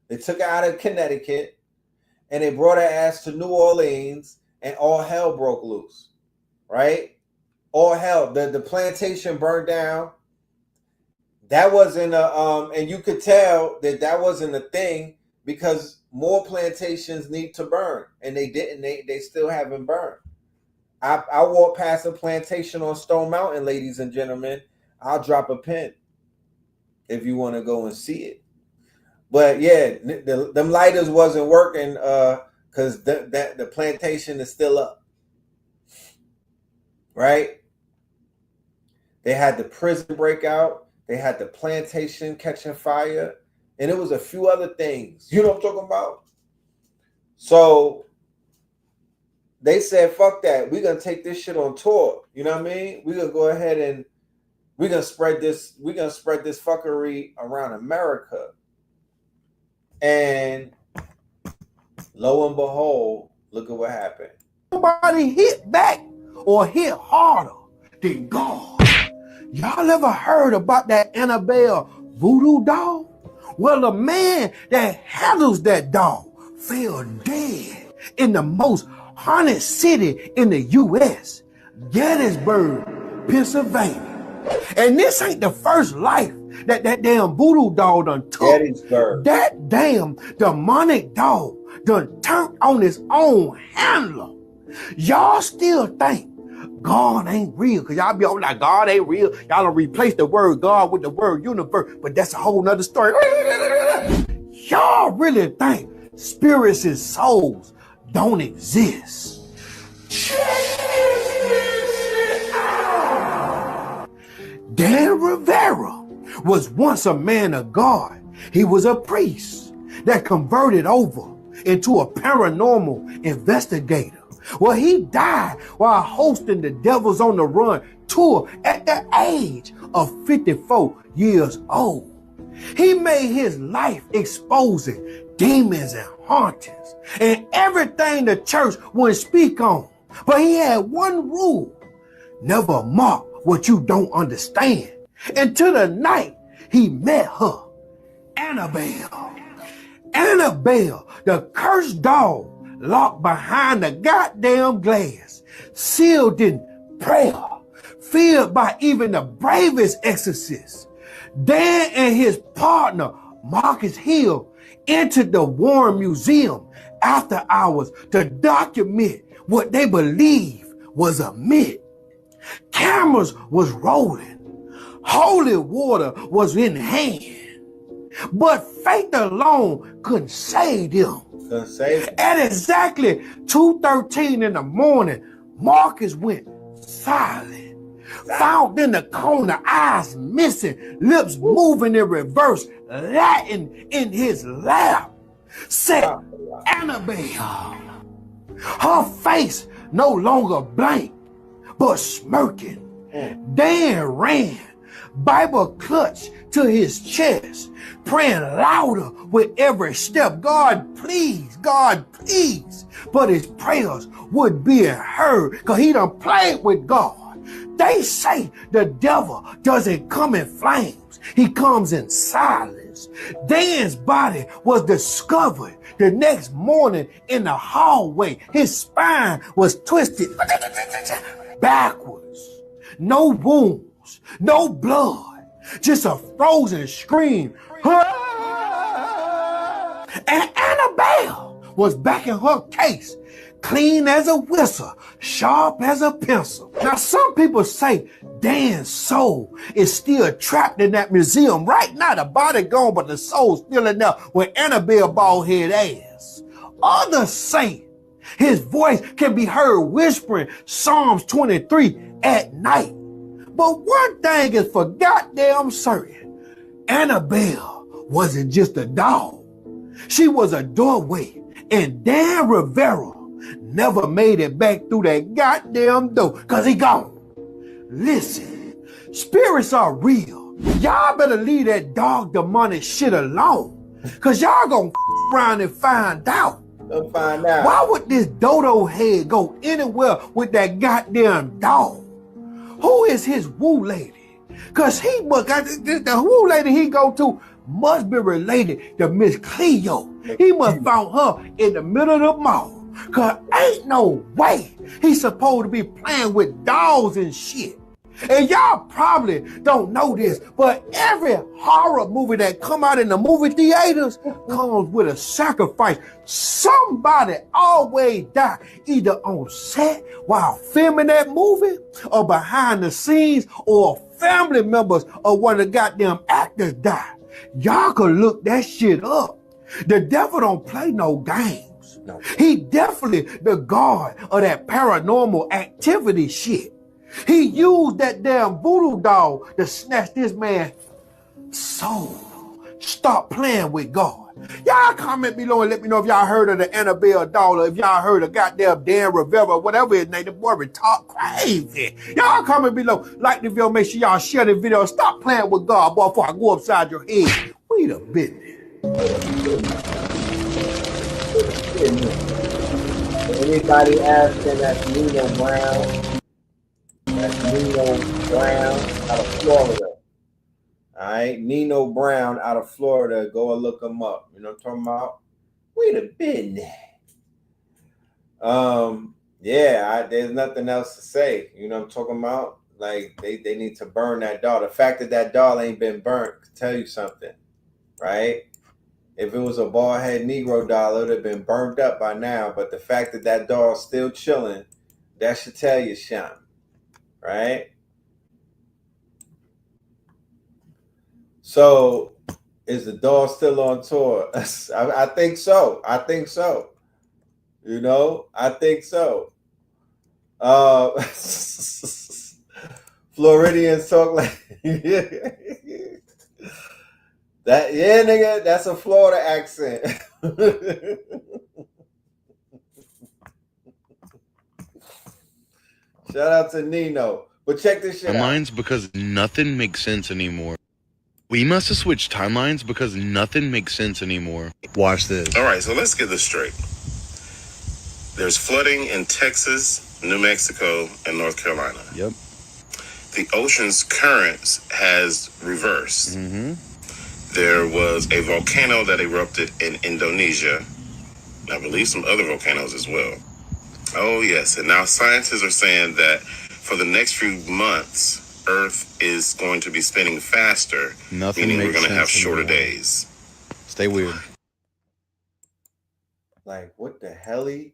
They took her out of Connecticut and they brought her ass to New Orleans, and all hell broke loose, right? All hell. The plantation burned down. That wasn't and you could tell that wasn't a thing because more plantations need to burn, and they didn't. They still haven't burned. I walked past a plantation on Stone Mountain, ladies and gentlemen. I'll drop a pin if you want to go and see it. But yeah, them lighters wasn't working because the plantation is still up, right? They had the prison breakout, they had the plantation catching fire, and it was a few other things. You know what I'm talking about? So they said, fuck that. We're gonna take this shit on tour. You know what I mean? We're gonna go ahead and we're gonna spread this fuckery around America. And lo and behold, look at what happened. Nobody hit back or hit harder than God. Y'all ever heard about that Annabelle voodoo doll? Well, the man that handles that doll fell dead in the most haunted city in the U.S., Gettysburg, Pennsylvania. And this ain't the first life that damn voodoo doll done took. Gettysburg. That damn demonic doll done turned on his own handler. Y'all still think God ain't real, because y'all be all like, God ain't real. Y'all don't replace the word God with the word universe, but that's a whole nother story. Y'all really think spirits and souls don't exist? Dan Rivera was once a man of God. He was a priest that converted over into a paranormal investigator. Well, he died while hosting the Devils on the Run tour at the age of 54 years old. He made his life exposing demons and hauntings and everything the church wouldn't speak on. But he had one rule: never mock what you don't understand. Until the night he met her Annabelle. Annabelle, the cursed dog, locked behind the goddamn glass, sealed in prayer, feared by even the bravest exorcists. Dan and his partner, Marcus Hill, entered the Warren Museum after hours to document what they believed was a myth. Cameras was rolling. Holy water was in hand. But faith alone couldn't save them. At exactly 2:13 in the morning, Marcus went silent. Found in the corner, eyes missing, lips moving in reverse, Latin in his lap. Said Annabelle. Her face no longer blank, but smirking. Dan ran, Bible clutched to his chest, praying louder with every step. God, please, God, please. But his prayers would be heard because he done played with God. They say the devil doesn't come in flames. He comes in silence. Dan's body was discovered the next morning in the hallway. His spine was twisted backwards. No wounds, no blood, just a frozen scream. And Annabelle was back in her case, clean as a whistle, sharp as a pencil. Now, some people say Dan's soul is still trapped in that museum. Right now, the body gone, but the soul's still in there with Annabelle bald head ass. Others say his voice can be heard whispering Psalms 23 at night. But one thing is for goddamn certain, Annabelle wasn't just a dog. She was a doorway, and Dan Rivera never made it back through that goddamn door, cause he gone. Listen, spirits are real. Y'all better leave that dog demonic shit alone, cause y'all gonna around and find out. They'll find out. Why would this dodo head go anywhere with that goddamn dog? Who is his woo lady? Cause he must, the woo lady he go to must be related to Miss Cleo. He must found her in the middle of the mall. Cause ain't no way he's supposed to be playing with dolls and shit. And y'all probably don't know this, but every horror movie that come out in the movie theaters comes with a sacrifice. Somebody always die, either on set while filming that movie, or behind the scenes, or family members of one of the goddamn actors die. Y'all could look that shit up. The devil don't play no games. No. He definitely the god of that paranormal activity shit. He used that damn voodoo doll to snatch this man's soul. Stop playing with God. Y'all comment below and let me know if y'all heard of the Annabelle doll, or if y'all heard of goddamn Dan Rivera, whatever his name. The boy be talk crazy. Y'all comment below, like the video, make sure y'all share the video. Stop playing with God, boy, before I go upside your head. Wait a minute. Anybody asking, that's Nino Brown. That's Nino Brown out of Florida. All right, Nino Brown out of Florida. Go and look him up. You know what I'm talking about? Wait a minute. Yeah, there's nothing else to say. You know what I'm talking about? Like, they need to burn that doll. The fact that that doll ain't been burnt could tell you something, right? If it was a bald head Negro doll, it would have been burned up by now. But the fact that that doll's still chilling, that should tell you something, right? So, is the doll still on tour? I think so. I think so. You know, I think so. Floridians talk like that. Yeah, nigga, that's a Florida accent. Shout out to Nino. But check this shit out. Timelines because nothing makes sense anymore. We must have switched timelines because nothing makes sense anymore. Watch this. All right, so let's get this straight. There's flooding in Texas, New Mexico, and North Carolina. Yep. The ocean's currents has reversed. Mm-hmm. there was a volcano that erupted in Indonesia. I believe some other volcanoes as well. Oh, yes. And now scientists are saying that for the next few months, Earth is going to be spinning faster, meaning we're going to have shorter days. Stay weird. Like, what the helly?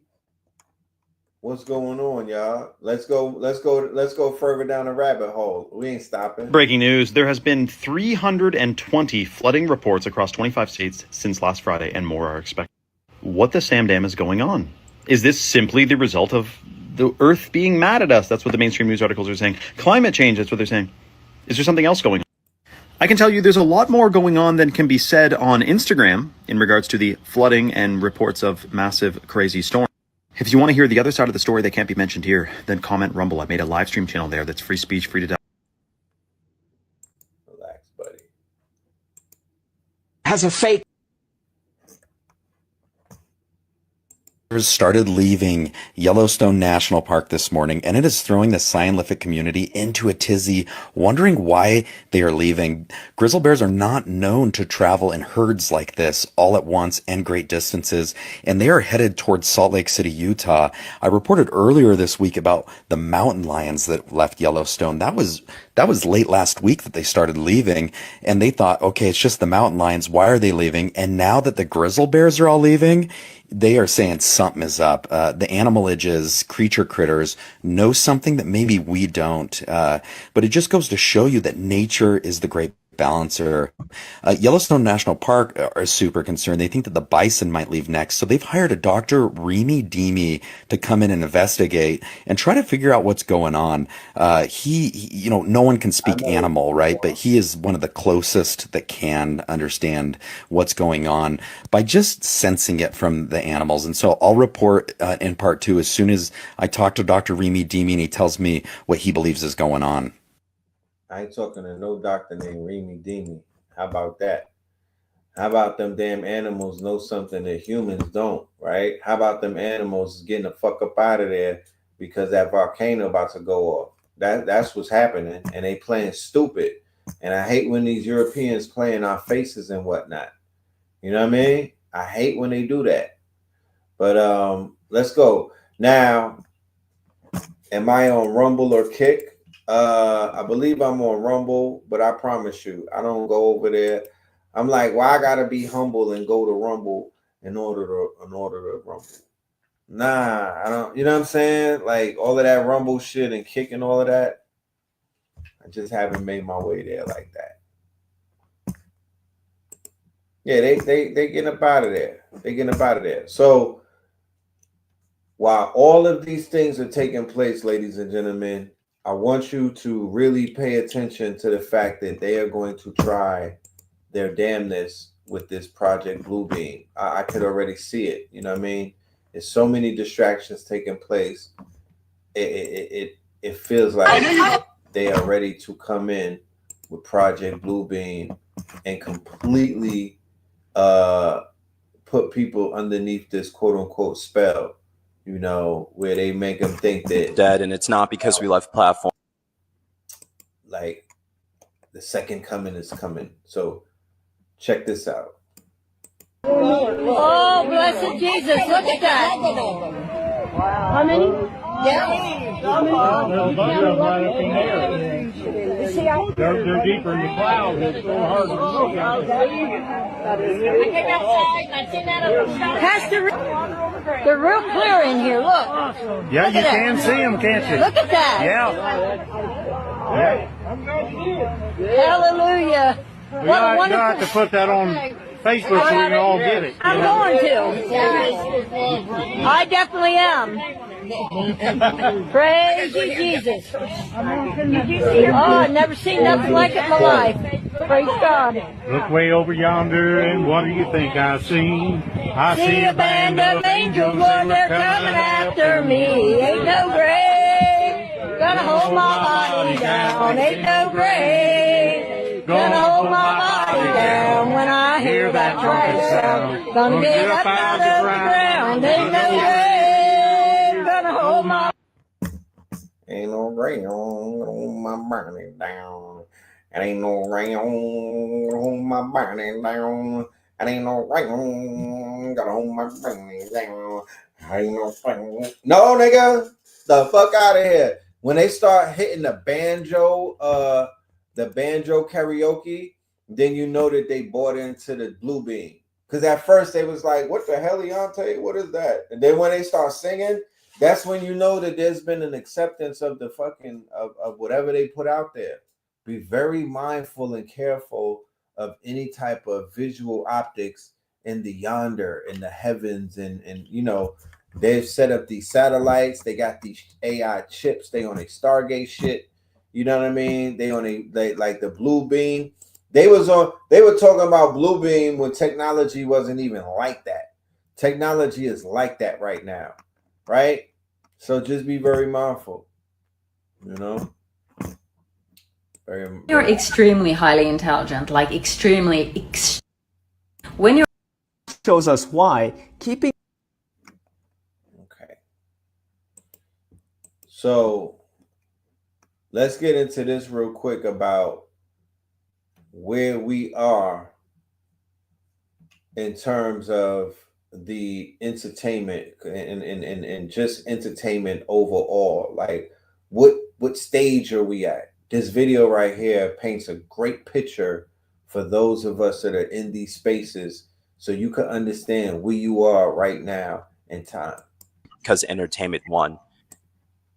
What's going on, y'all? Let's go further down the rabbit hole. We ain't stopping. Breaking news. There has been 320 flooding reports across 25 states since last Friday, and more are expected. What the Sam Dam is going on? Is this simply the result of the Earth being mad at us? That's what the mainstream news articles are saying. Climate change, that's what they're saying. Is there something else going on? I can tell you there's a lot more going on than can be said on Instagram in regards to the flooding and reports of massive, crazy storms. If you want to hear the other side of the story that can't be mentioned here, then comment Rumble. I made a live stream channel there that's free speech, free to die. Relax, buddy. Has a fake. Started leaving Yellowstone National Park this morning, and it is throwing the scientific community into a tizzy, wondering why they are leaving. Grizzly bears are not known to travel in herds like this all at once and great distances, and they are headed towards Salt Lake City, Utah. I reported earlier this week about the mountain lions that left Yellowstone. That was late last week that they started leaving, and they thought, okay, it's just the mountain lions. Why are they leaving? And now that the grizzly bears are all leaving, they are saying something is up. The animalages, creature critters know something that maybe we don't. But it just goes to show you that nature is the great balancer. Yellowstone National Park are super concerned. They think that the bison might leave next. So they've hired a Dr. Remy Deemy to come in and investigate and try to figure out what's going on. He, no one can speak animal, right? But he is one of the closest that can understand what's going on by just sensing it from the animals. And so I'll report in part 2 as soon as I talk to Dr. Remy Deemy and he tells me what he believes is going on. I ain't talking to no doctor named Remy Deemy. How about that? How about them damn animals know something that humans don't, right? How about them animals getting the fuck up out of there because that volcano about to go off? That's what's happening, and they playing stupid. And I hate when these Europeans play in our faces and whatnot. You know what I mean? I hate when they do that. But let's go. Now, am I on Rumble or Kick? I believe I'm on Rumble, but I promise you, I don't go over there. I'm like, why I gotta be humble and go to Rumble in order to Rumble? Nah, I don't. You know what I'm saying? Like all of that Rumble shit and Kick and all of that. I just haven't made my way there like that. Yeah, they getting up out of there. They getting up out of there. So while all of these things are taking place, ladies and gentlemen, I want you to really pay attention to the fact that they are going to try their damnness with this Project Bluebeam. I could already see it. You know what I mean? There's so many distractions taking place. It feels like they are ready to come in with Project Bluebeam and completely put people underneath this quote unquote spell. You know, where they make them think that dead, and it's not because we left platform. Like the second coming is coming. So check this out. Oh, blessed Jesus! Look at that. How many? Yeah. They're deeper in the clouds. It's so hard to look at. I came outside and I seen that up the shot. Pastor, they're real clear in here. Look. Yeah, you can see them, can't you? Look at that. Yeah. Hallelujah. Well, what a wonderful. You have to put that on Facebook so we can all get it. I'm going to. I definitely am. Praise you, Jesus. Oh, I've never seen nothing like it in my life. Praise God. Look way over yonder, and what do you think I see? I see a band of angels, Lord, they're coming after me. Ain't no grave gonna hold my body down. Ain't no grave gonna hold my body down when I hear that trumpet sound. Gonna get up out of the ground. Ain't no grave gonna hold my. Ain't no grave on my body down. It ain't no rain on my body down. It ain't no rain, gotta hold my body down. Ain't no rain. No, nigga, the fuck out of here. When they start hitting the banjo karaoke, then you know that they bought into the blue beam. Because at first they was like, what the hell, Leonte? What is that? And then when they start singing, that's when you know that there's been an acceptance of the fucking of whatever they put out there. Be very mindful and careful of any type of visual optics in the yonder, in the heavens, and you know, they've set up these satellites, they got these AI chips, they on a Stargate shit. You know what I mean? They like the blue beam. They were talking about blue beam when technology wasn't even like that. Technology is like that right now, right? So just be very mindful, you know. You're extremely highly intelligent, like when you're shows us why keeping. Okay. So let's get into this real quick about where we are in terms of the entertainment and just entertainment overall. Like what stage are we at? This video right here paints a great picture for those of us that are in these spaces, so you can understand where you are right now in time. Because entertainment won.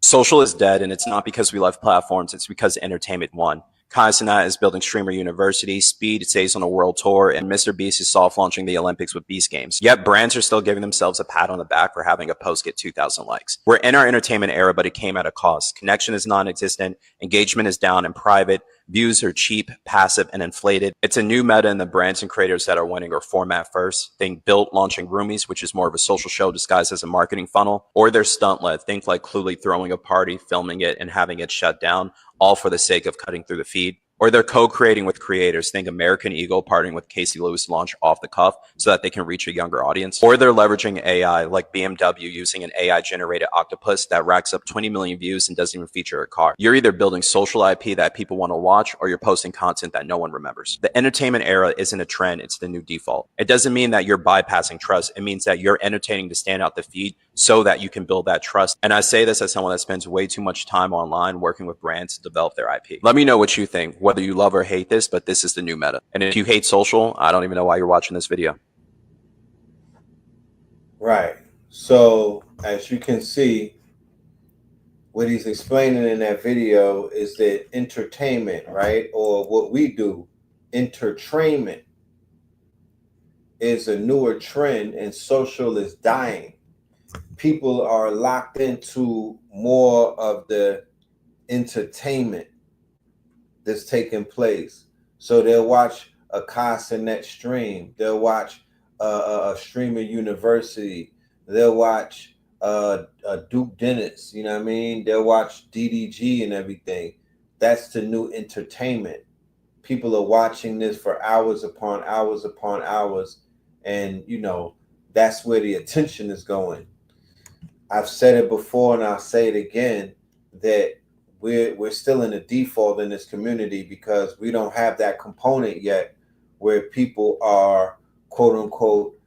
Social is dead, and it's not because we left platforms, it's because entertainment won. Kai Cenat is building Streamer University, Speed stays on a world tour, and Mr. Beast is soft launching the Olympics with Beast Games. Yet brands are still giving themselves a pat on the back for having a post get 2,000 likes. We're in our entertainment era, but it came at a cost. Connection is non-existent, engagement is down and private, views are cheap, passive, and inflated. It's a new meta, and the brands and creators that are winning are format first. Think Built launching Roomies, which is more of a social show disguised as a marketing funnel, or they're stunt-led. Think like Cluely throwing a party, filming it, and having it shut down, all for the sake of cutting through the feed. Or they're co-creating with creators. Think American Eagle partnering with Casey Lewis to launch Off the Cuff so that they can reach a younger audience. Or they're leveraging AI, like BMW using an AI-generated octopus that racks up 20 million views and doesn't even feature a car. You're either building social IP that people want to watch, or you're posting content that no one remembers. The entertainment era isn't a trend, it's the new default. It doesn't mean that you're bypassing trust. It means that you're entertaining to stand out the feed so that you can build that trust. And I say this as someone that spends way too much time online working with brands to develop their IP. Let me know what you think, whether you love or hate this, but this is the new meta. And if you hate social, I don't even know why you're watching this video. Right. So as you can see, what he's explaining in that video is that entertainment, right, or what we do, entertainment, is a newer trend, and social is dying. People are locked into more of the entertainment that's taking place. So they'll watch a Kai Cenat stream. They'll watch a Streamer University. They'll watch Duke Dennis. You know what I mean? They'll watch DDG and everything. That's the new entertainment. People are watching this for hours upon hours upon hours, and you know that's where the attention is going. I've said it before and I'll say it again, that we're still in a default in this community because we don't have that component yet where people are, quote unquote,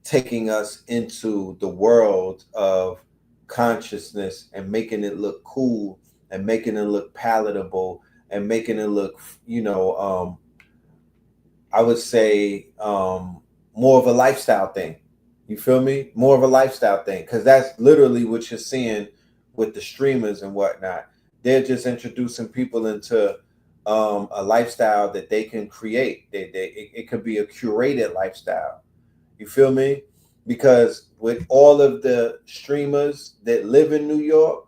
taking us into the world of consciousness and making it look cool and making it look palatable and making it look, you know, I would say more of a lifestyle thing. You feel me? More of a lifestyle thing, because that's literally what you're seeing with the streamers and whatnot. They're just introducing people into a lifestyle that they can create. It could be a curated lifestyle. You feel me? Because with all of the streamers that live in New York,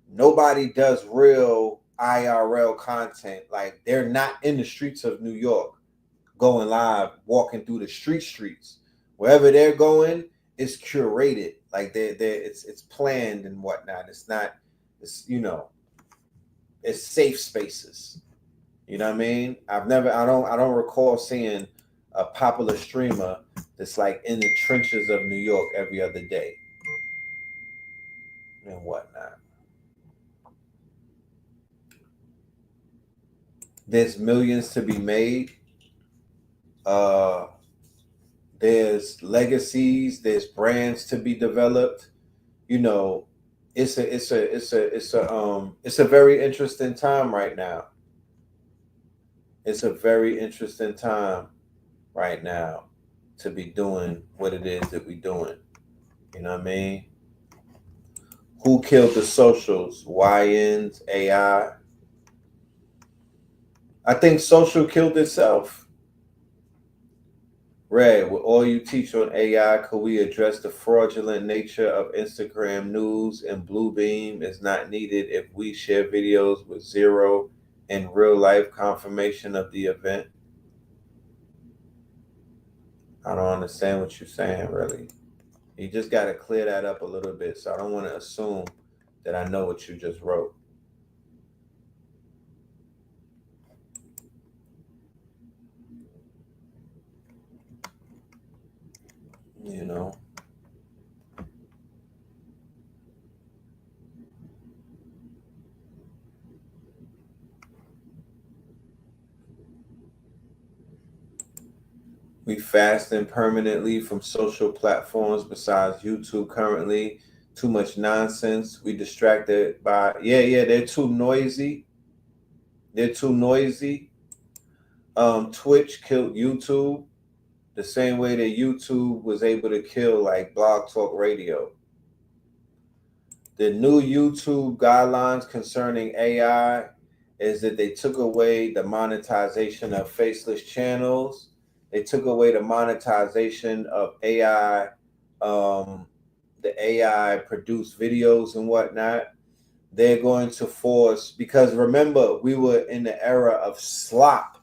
nobody does real IRL content. Like, they're not in the streets of New York going live, walking through the streets. Wherever they're going, it's curated. Like it's planned and whatnot. It's not, it's, you know, it's safe spaces. You know what I mean? I don't recall seeing a popular streamer that's like in the trenches of New York every other day and whatnot. There's millions to be made. There's legacies. There's brands to be developed. You know, it's a very interesting time right now. It's a very interesting time right now to be doing what it is that we're doing. You know what I mean? Who killed the socials? YNs, AI? I think social killed itself. Red, with all you teach on AI, could we address the fraudulent nature of Instagram news and Bluebeam is not needed if we share videos with zero and real life confirmation of the event? I don't understand what you're saying, really. You just got to clear that up a little bit. So I don't want to assume that I know what you just wrote. You know? We fasting permanently from social platforms besides YouTube currently. Too much nonsense. We distracted by, they're too noisy. They're too noisy. Twitch killed YouTube the same way that YouTube was able to kill like Blog Talk Radio. The new YouTube guidelines concerning AI is that they took away the monetization of faceless channels. They took away the monetization of AI, the AI produced videos and whatnot. They're going to force, because remember, we were in the era of slop,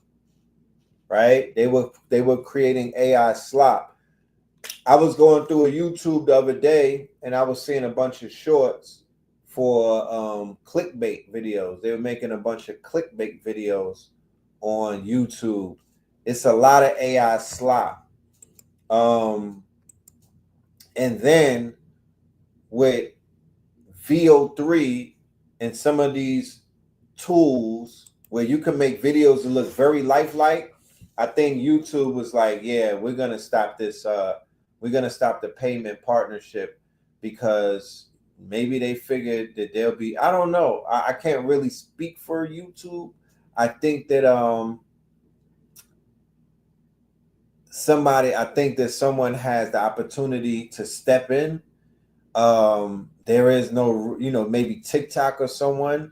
right? They were creating AI slop. I was going through a YouTube the other day and I was seeing a bunch of shorts for clickbait videos. They were making a bunch of clickbait videos on YouTube. It's a lot of AI slop. And then with VO3 and some of these tools where you can make videos that look very lifelike, I think YouTube was like, yeah, we're going to stop this. We're going to stop the payment partnership because maybe they figured that there'll be, I don't know. I can't really speak for YouTube. I think that someone has the opportunity to step in. There is no, maybe TikTok or someone,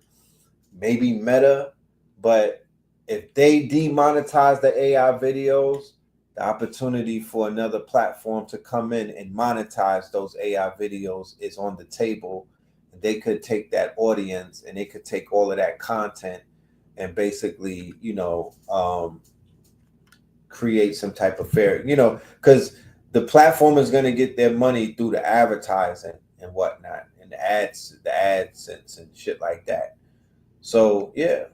maybe Meta, but if they demonetize the AI videos, the opportunity for another platform to come in and monetize those AI videos is on the table. They could take that audience and they could take all of that content and basically, create some type of fair, because the platform is going to get their money through the advertising and whatnot and the AdSense and shit like that. So yeah,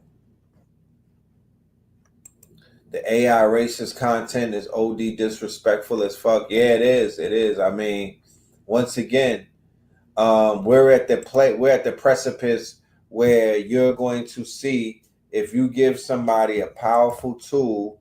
the AI racist content is OD disrespectful as fuck. Yeah, it is. It is. I mean, once again, we're at the precipice where you're going to see, if you give somebody a powerful tool,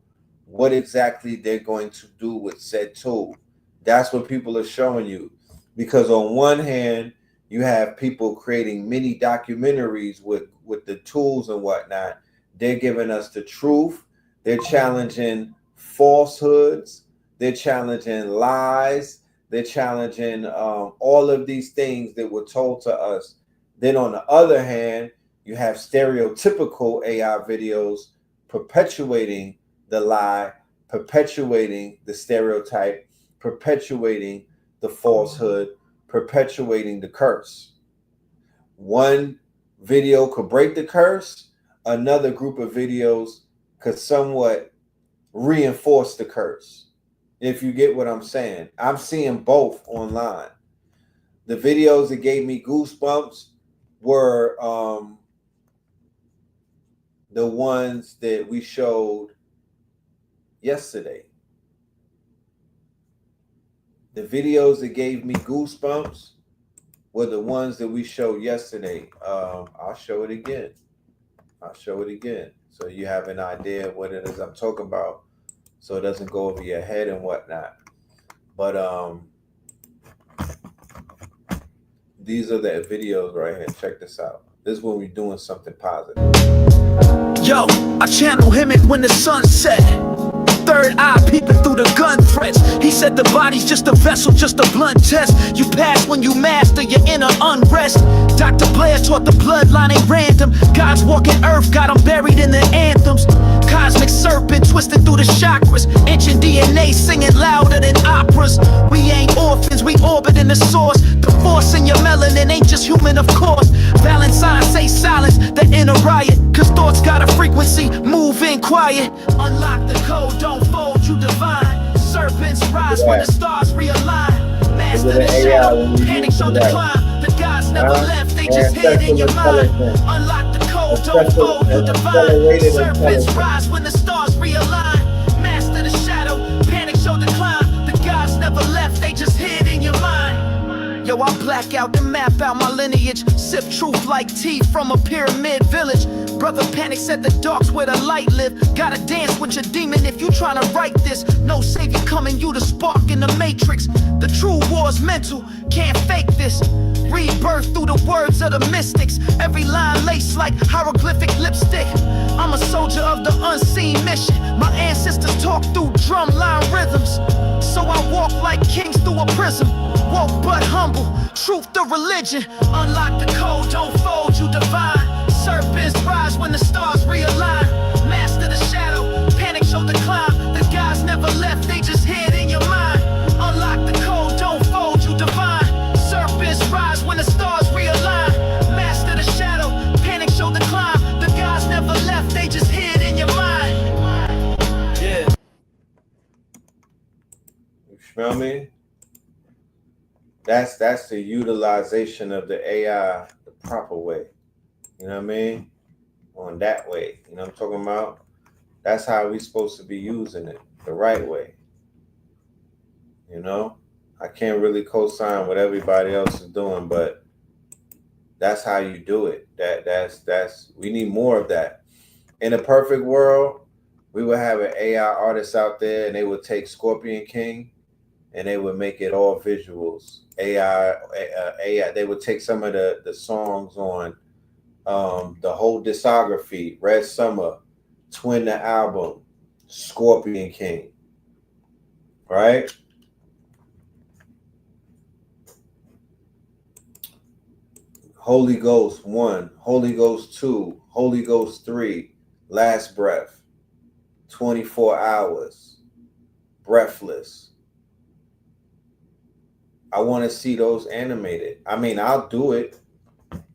what exactly they're going to do with said tool. That's what people are showing you. Because on one hand, you have people creating mini documentaries with the tools and whatnot. They're giving us the truth. They're challenging falsehoods. They're challenging lies. They're challenging all of these things that were told to us. Then on the other hand, you have stereotypical AI videos perpetuating the lie, perpetuating the stereotype, perpetuating the falsehood, perpetuating the curse. One video could break the curse. Another group of videos could somewhat reinforce the curse. If you get what I'm saying. I'm seeing both online. The videos that gave me goosebumps were the ones that we showed yesterday. The videos that gave me goosebumps were the ones that we showed yesterday. I'll show it again. so you have an idea of what it is I'm talking about, so it doesn't go over your head and whatnot. But these are the videos right here. Check this out. This is when we're doing something positive. Yo, I channel him in When the Sun Set. Third eye peeping through the gun threats. He said the body's just a vessel, just a blunt test. You pass when you master your inner unrest. Dr. Blair taught the bloodline ain't random. God's walking earth, got him buried in the anthems. Cosmic serpent twisted through the chakras. Ancient DNA singing louder than operas. We ain't orphans, we orbit in the source. The force in your melanin ain't just human, of course. Valentine say silence, the inner riot. Cause thoughts got a frequency, move in quiet. Unlock the code, don't fold, you divine. Serpents rise when the stars realign. Master the shadow, panic on the climb. The gods never left, they just hid in your mind. Unlock the code, don't fold, you divine. Serpents rise when the stars realign. Master the shadow, panic show the climb. The gods never left, they just hid in your mind. Yo, I black out and map out my lineage. Sip truth like tea from a pyramid village. Brother Panic said the dark's where the light live. Gotta dance with your demon if you tryna write this. No savior coming, you the spark in the matrix. The true war's mental, can't fake this. Rebirth through the words of the mystics. Every line laced like hieroglyphic lipstick. I'm a soldier of the unseen mission. My ancestors talk through drumline rhythms. So I walk like kings through a prism. Woke but humble, truth the religion. Unlock the code, don't fold, you divine. Serpents rise when the stars realign. Master the shadow, panic show the climb. The guys never left, they just hid in your mind. Unlock the code, don't fold, you divine. Serpents rise when the stars realign. Master the shadow, panic show the climb. The guys never left, they just hid in your mind. Yeah. You smell me? That's the utilization of the AI the proper way. You know what I mean? On that way. You know what I'm talking about? That's how we supposed to be using it, the right way. You know? I can't really co-sign what everybody else is doing, but that's how you do it. That's we need more of that. In a perfect world, we would have an AI artist out there and they would take Scorpion King and they would make it all visuals. AI, they would take some of the songs on the whole discography, Red Summer, Twin the album, Scorpion King, right? Holy Ghost 1, Holy Ghost 2, Holy Ghost 3, Last Breath, 24 Hours, Breathless. I want to see those animated. I mean, I'll do it,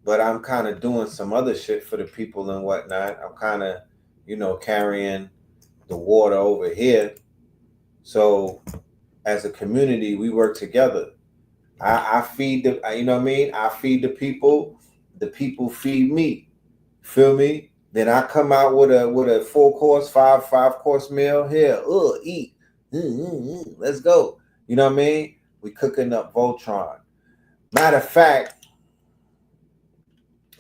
but I'm kind of doing some other shit for the people and whatnot. I'm kind of, you know, carrying the water over here. So as a community, we work together. I feed the, you know what I mean? I feed the people feed me. Feel me? Then I come out with a 4-course, five course meal. Here, eat. Let's go. You know what I mean? We cooking up Voltron. Matter of fact,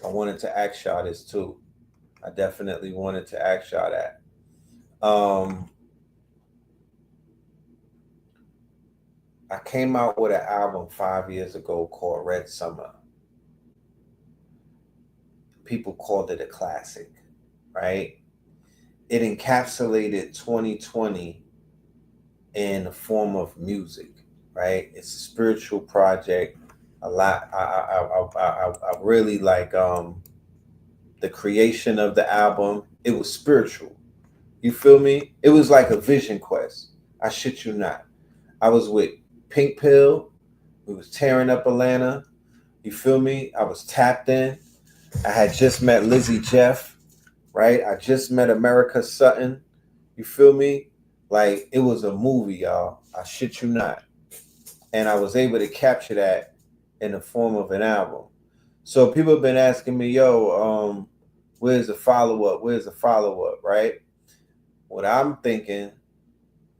I wanted to ask y'all this too. I definitely wanted to ask y'all that. I came out with an album 5 years ago called Red Summer. People called it a classic, right? It encapsulated 2020 in the form of music, right? It's a spiritual project. A lot. I really like the creation of the album. It was spiritual. You feel me? It was like a vision quest. I shit you not. I was with Pink Pill. We was tearing up Atlanta. You feel me? I was tapped in. I had just met Lizzie Jeff, right? I just met America Sutton. You feel me? Like it was a movie, y'all. I shit you not. And I was able to capture that in the form of an album. So people have been asking me, yo, where's the follow-up? Where's the follow-up, right? What I'm thinking,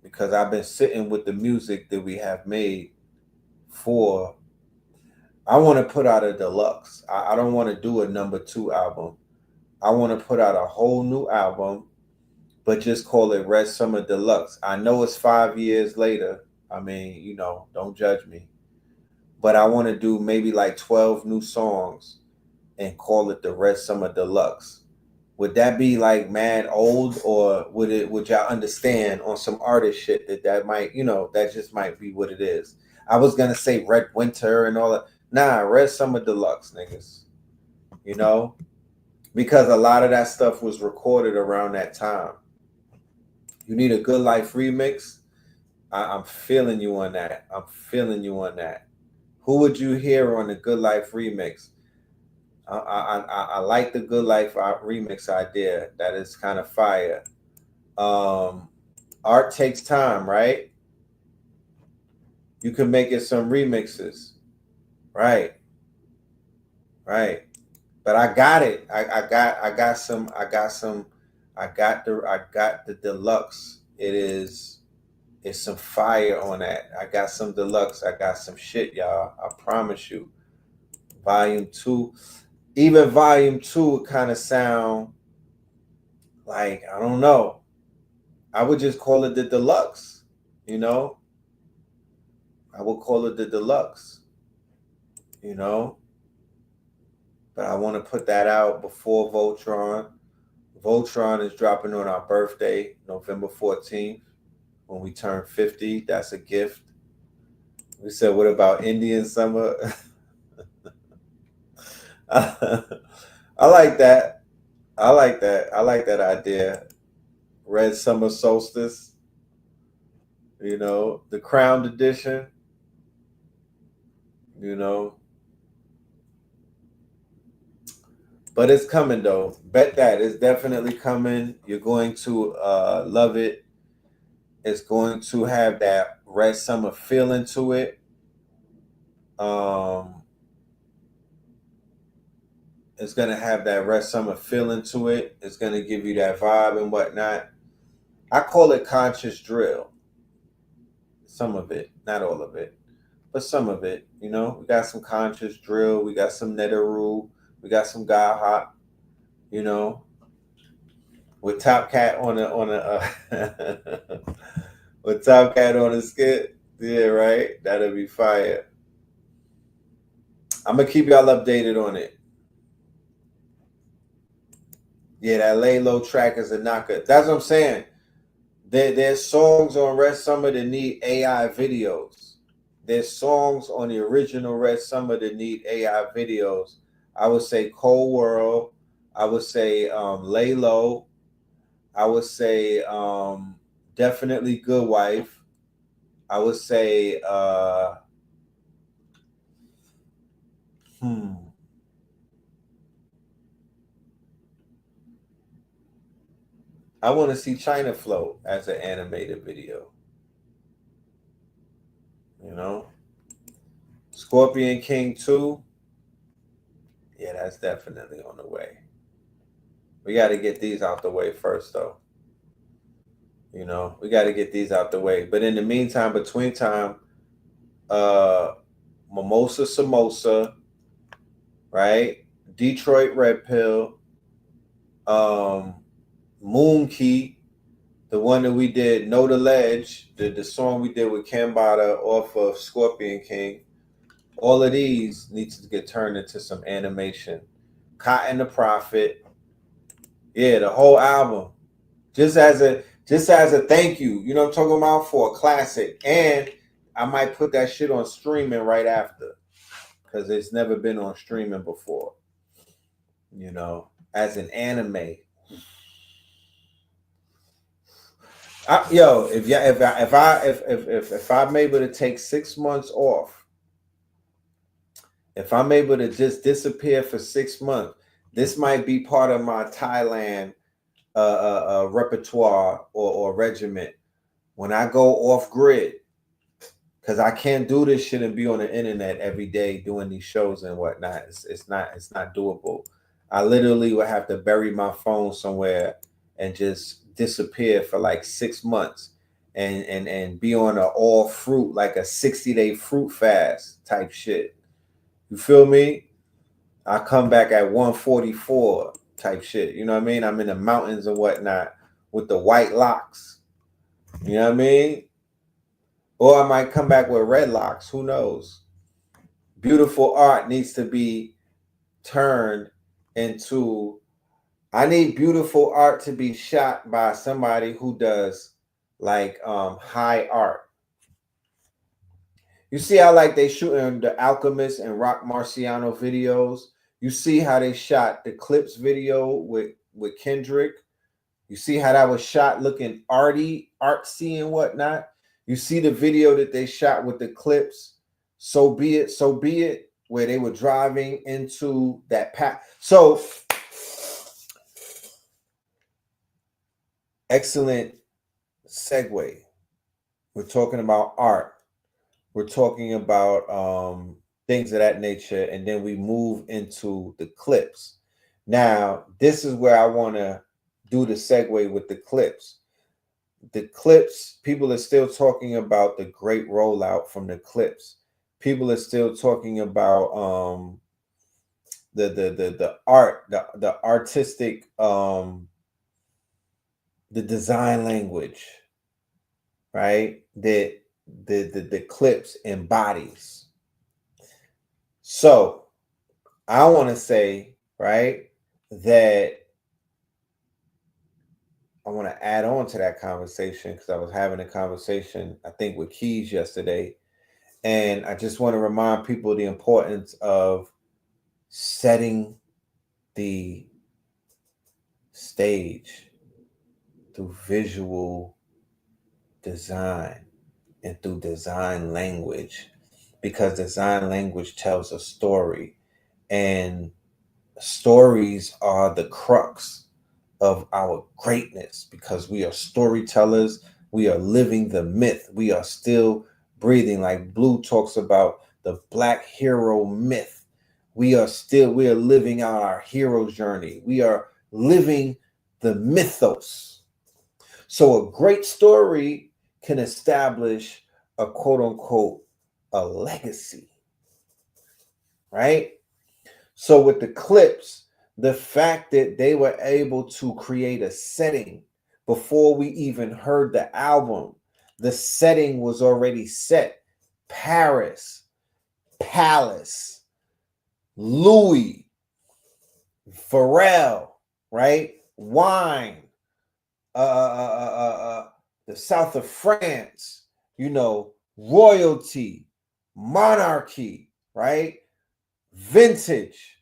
because I've been sitting with the music that we have made for, I want to put out a deluxe. I don't want to do a number 2 album. I want to put out a whole new album, but just call it Red Summer Deluxe. I know it's 5 years later. I mean, you know, don't judge me. But I want to do maybe like 12 new songs and call it the Red Summer Deluxe. Would that be like mad old, or would y'all understand on some artist shit that might, you know, that just might be what it is? I was gonna say Red Winter and all that. Nah, Red Summer Deluxe, niggas. You know? Because a lot of that stuff was recorded around that time. You need a Good Life remix. I'm feeling you on that. I'm feeling you on that. Who would you hear on the Good Life remix? I like the Good Life remix idea. That is kind of fire. Art takes time, right? You can make it some remixes, right? Right. But I got it. I got the deluxe. It's some fire on that. I got some deluxe. I got some shit, y'all. I promise you. Volume 2. Even volume 2 would kind of sound like, I don't know. I would just call it the deluxe, you know? I would call it the deluxe, you know? But I want to put that out before Voltron. Voltron is dropping on our birthday, November 14th, when we turn 50. That's a gift. We said, what about Indian summer? I like that. I like that. I like that idea. Red Summer Solstice. You know, the Crowned Edition. You know. But it's coming though. Bet that it's definitely coming. You're going to love it. It's going to have that Red Summer feeling to it. It's going to have that Red Summer feeling to it. It's going to give you that vibe and whatnot. I call it conscious drill. Some of it, not all of it, but some of it. You know, we got some conscious drill. We got some Neteru. We got some Guy Hop. You know, with Top Cat on a with Top Cat on a skit. Yeah, right. That'll be fire. I'm gonna keep y'all updated on it. Yeah, that Lay Low track is a knocker. That's what I'm saying. There's songs on Red Summer that need AI videos. There's songs on the original Red Summer that need AI videos. I would say Cold World. I would say Lay Low. I would say definitely Good Wife. I would say I want to see China Flow as an animated video. You know? Scorpion King 2. Yeah, that's definitely on the way. We got to get these out the way first, though. You know, we got to get these out the way. But in the meantime, between time, Mimosa Samosa, right? Detroit Red Pill, Moon Key, the one that we did, Know the Ledge, the song we did with Kambada off of Scorpion King. All of these needs to get turned into some animation. Cotton the Prophet. Yeah, the whole album. Just as a thank you. You know what I'm talking about? For a classic. And I might put that shit on streaming right after. Because it's never been on streaming before. You know, as an anime. If I'm able to take 6 months off, if I'm able to just disappear for 6 months, this might be part of my Thailand repertoire or regiment. When I go off grid, because I can't do this shit and be on the internet every day doing these shows and whatnot. It's not doable. I literally would have to bury my phone somewhere and just disappear for like 6 months and be on an all fruit, like a 60-day fruit fast type shit. You feel me? I come back at 144 type shit. You know what I mean? I'm in the mountains and whatnot with the white locks. You know what I mean? Or I might come back with red locks. Who knows? Beautiful art needs to be turned into. I need beautiful art to be shot by somebody who does like high art. You see how like they shooting the Alchemist and Rock Marciano videos. You see how they shot the Clips video with Kendrick. You see how that was shot looking artsy and whatnot. You see the video that they shot with the Clips. So be it, where they were driving into that path. So excellent segue. We're talking about art. We're talking about things of that nature, and then we move into the Clips. Now, this is where I want to do the segue with the Clips. The Clips, people are still talking about the great rollout from the Clips. People are still talking about the art, the artistic, the design language, right? That the Clips embodies. So I want to say, right, that I want to add on to that conversation because I was having a conversation, I think, with Keys yesterday. And I just want to remind people the importance of setting the stage through visual design and through design language, because design language tells a story, and stories are the crux of our greatness, because we are storytellers. We are living the myth. We are still breathing, like Blue talks about the Black hero myth. We are living out our hero journey. We are living the mythos. So a great story can establish a quote unquote a legacy, right? So with the Clips, the fact that they were able to create a setting before we even heard the album, the setting was already set. Paris, Palace, Louis, Pharrell, right? Wine, the south of France, royalty, monarchy, right? Vintage.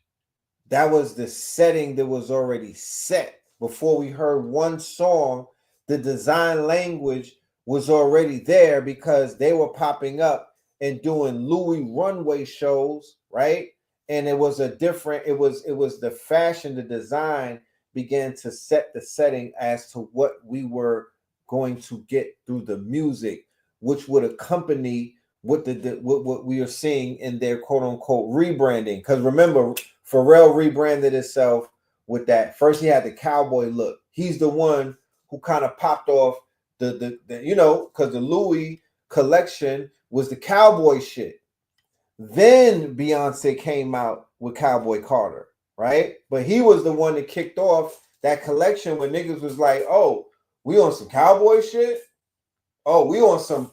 That was the setting that was already set before we heard one song. The design language was already there because they were popping up and doing Louis runway shows, right? And it was the fashion, the design began to set the setting as to what we were going to get through the music, which would accompany what we are seeing in their quote unquote rebranding. Because remember, Pharrell rebranded itself with that. First, he had the cowboy look. He's the one who kind of popped off because the Louis collection was the cowboy shit. Then Beyonce came out with Cowboy Carter, right? But he was the one that kicked off that collection when niggas was like, "Oh, we on some cowboy shit. Oh, we on some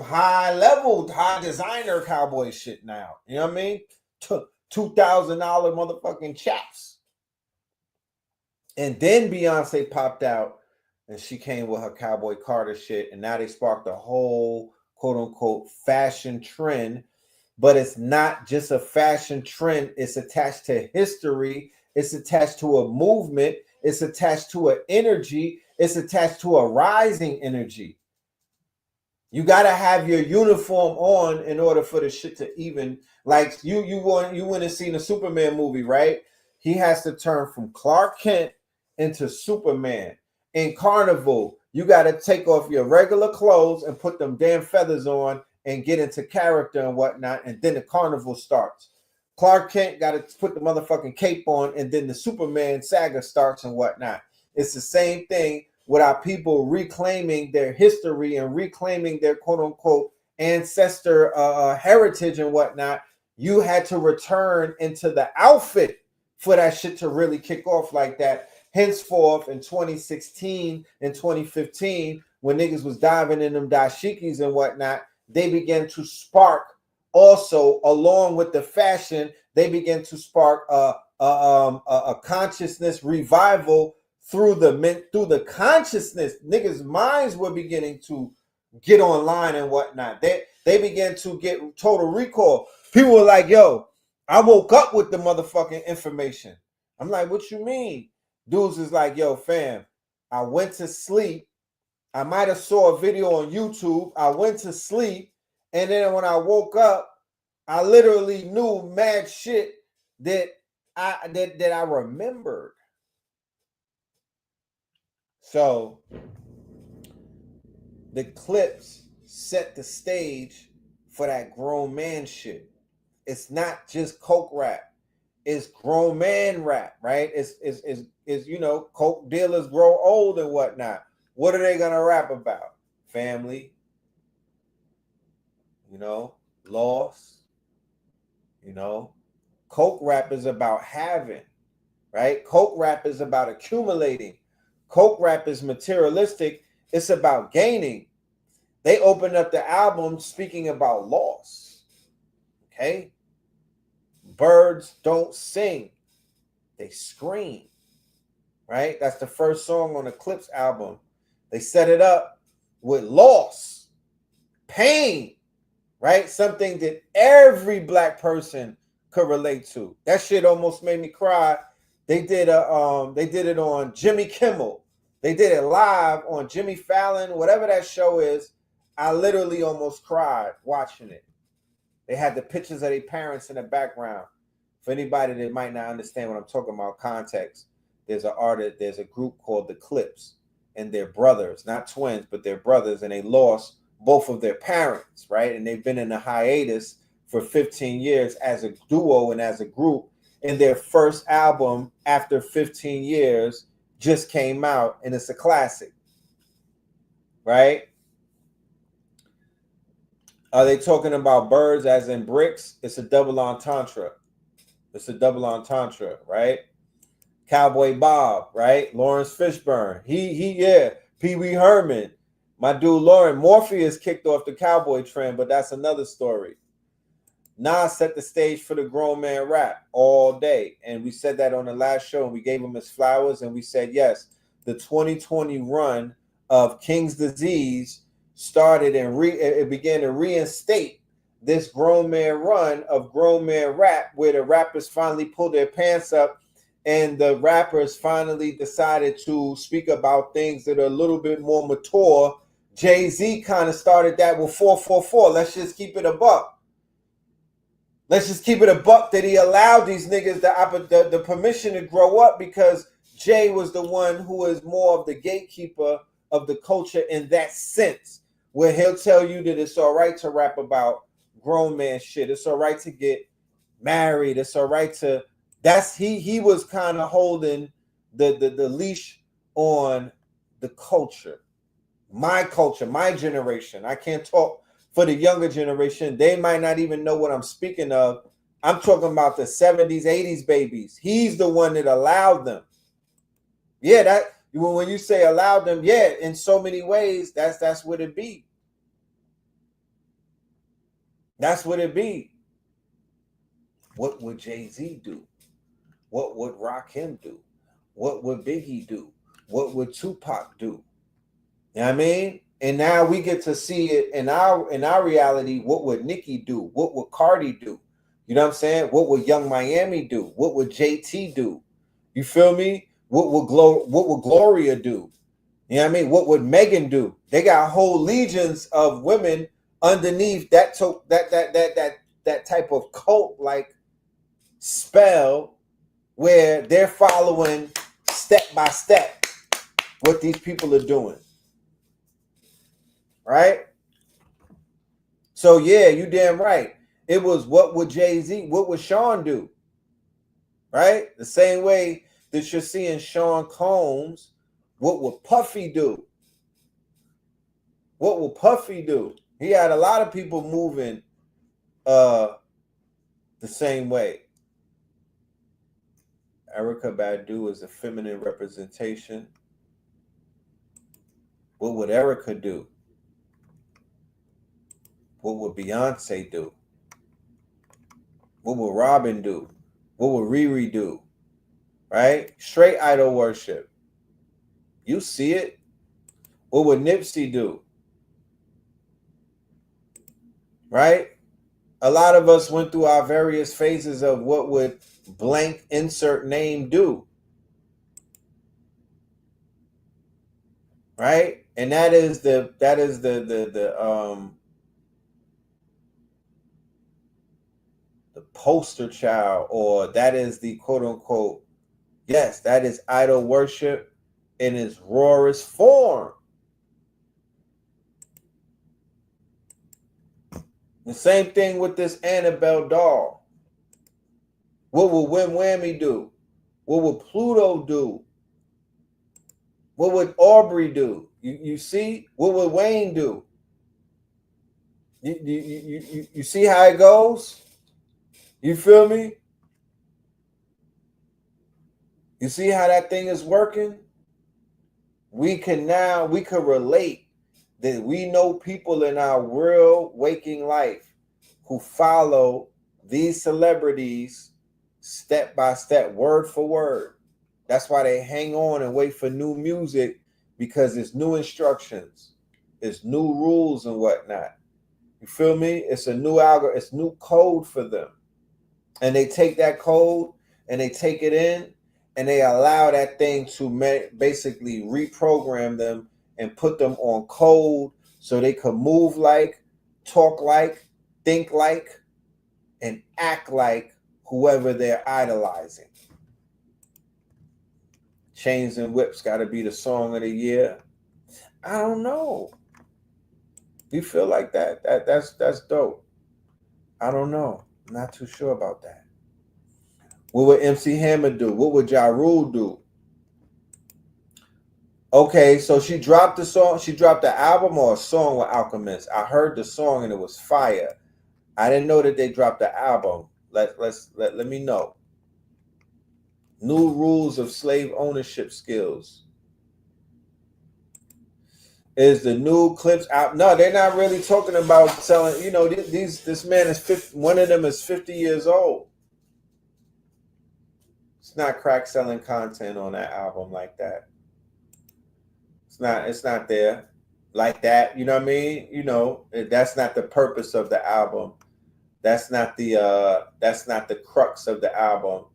high level, high designer cowboy shit now." You know what I mean? $2,000 motherfucking chaps. And then Beyonce popped out and she came with her Cowboy Carter shit. And now they sparked a whole quote unquote fashion trend. But it's not just a fashion trend. It's attached to history. It's attached to a movement. It's attached to an energy. It's attached to a rising energy. You got to have your uniform on in order for the shit to even, like, you went and seen a Superman movie, right? He has to turn from Clark Kent into Superman. In Carnival, you got to take off your regular clothes and put them damn feathers on and get into character and whatnot, and then the carnival starts. Clark Kent got to put the motherfucking cape on, and then the Superman saga starts and whatnot. It's the same thing with our people reclaiming their history and reclaiming their quote-unquote ancestor heritage and whatnot. You had to return into the outfit for that shit to really kick off like that. Henceforth, in 2016 and 2015, when niggas was diving in them dashikis and whatnot, they began to spark also, along with the fashion, they began to spark a consciousness revival through the consciousness. Niggas' minds were beginning to get online and whatnot. They began to get total recall. People were like, yo, I woke up with the motherfucking information. I'm like, what you mean? Dudes is like, yo, fam, I went to sleep. I might have saw a video on YouTube. I went to sleep. And then when I woke up, I literally knew mad shit that I remembered. So the clips set the stage for that grown man shit. It's not just coke rap. It's grown man rap, right? It's you know, coke dealers grow old and whatnot. What are they gonna rap about? Family, you know, loss, you know. Coke rap is about having, right? Coke rap is about accumulating. Coke rap is materialistic. It's about gaining. They opened up the album speaking about loss. Okay? Birds don't sing. They scream. Right? That's the first song on the Clips album. They set it up with loss, pain, right? Something that every black person could relate to. That shit almost made me cry. They did it on Jimmy Kimmel. They did it live on Jimmy Fallon, whatever that show is. I literally almost cried watching it. They had the pictures of their parents in the background. For anybody that might not understand what I'm talking about, context, there's a group called the Clips, and they're brothers, not twins, but they're brothers, and they lost both of their parents, right? And they've been in a hiatus for 15 years as a duo and as a group. And their first album after 15 years just came out, and it's a classic, right? Are they talking about birds as in bricks? It's a double entendre. It's a double entendre, right? Cowboy Bob, right? Lawrence Fishburne. Yeah. Pee Wee Herman. My dude Lauren Morpheus kicked off the cowboy trend, but that's another story. Nas set the stage for the grown man rap all day. And we said that on the last show, and we gave him his flowers, and we said, yes, the 2020 run of King's Disease started and it began to reinstate this grown man run of grown man rap, where the rappers finally pulled their pants up and the rappers finally decided to speak about things that are a little bit more mature. Jay-Z kind of started that with 444. Let's just keep it a buck. Let's just keep it a buck that he allowed these niggas the permission to grow up, because Jay was the one who was more of the gatekeeper of the culture in that sense, where he'll tell you that it's all right to rap about grown man shit. It's all right to get married. It's all right to... he was kind of holding the leash on the culture. My culture, my generation. I can't talk for the younger generation. They might not even know what I'm speaking of. I'm talking about the 70s, 80s babies. He's the one that allowed them. Yeah, that when you say allowed them, yeah, in so many ways, that's what it be. That's what it be. What would Jay-Z do? What would Rakim do? What would Biggie do? What would Tupac do? You know what I mean? And now we get to see it in our reality. What would Nicki do? What would Cardi do? You know what I'm saying? What would Young Miami do? What would JT do? You feel me? What would Gloria do? You know what I mean? What would Megan do? They got whole legions of women underneath that type of cult like spell, where they're following step by step what these people are doing. Right? So yeah, you damn right. It was what would Jay-Z, what would Sean do? Right? The same way that you're seeing Sean Combs, what would Puffy do? What will Puffy do? He had a lot of people moving the same way. Erykah Badu is a feminine representation. What would Erykah do? What would Beyonce do? What would Robin do? What would Riri do? Right? Straight idol worship. You see it. What would Nipsey do? Right? A lot of us went through our various phases of what would blank insert name do. Right? And that is the poster child, or that is the quote unquote, yes, that is idol worship in its rawest form. The same thing with this Annabelle doll. What would Wim Whammy do? What would Pluto do? What would Aubrey do? You see? What would Wayne do? You see how it goes? You feel me? You see how that thing is working? We can relate that we know people in our real waking life who follow these celebrities step by step, word for word. That's why they hang on and wait for new music, because it's new instructions, it's new rules and whatnot. You feel me? It's a new algorithm, it's new code for them. And they take that code and they take it in and they allow that thing to basically reprogram them and put them on code so they could move like, talk like, think like, and act like whoever they're idolizing. Chains and Whips got to be the song of the year. I don't know. You feel like that? That's dope. I don't know. I'm not too sure about that. What would MC Hammer do? What would Ja Rule do? Okay, so she dropped the song. She dropped the album or a song with Alchemist. I heard the song and it was fire. I didn't know that they dropped the album. Let me know. New rules of slave ownership skills. Is the new clips out? No, they're not really talking about selling. You know, this man is 50. One of them is 50 years old. It's not crack selling content on that album like that. It's not there like that. You know what I mean? You know, that's not the purpose of the album. That's not the crux of the album.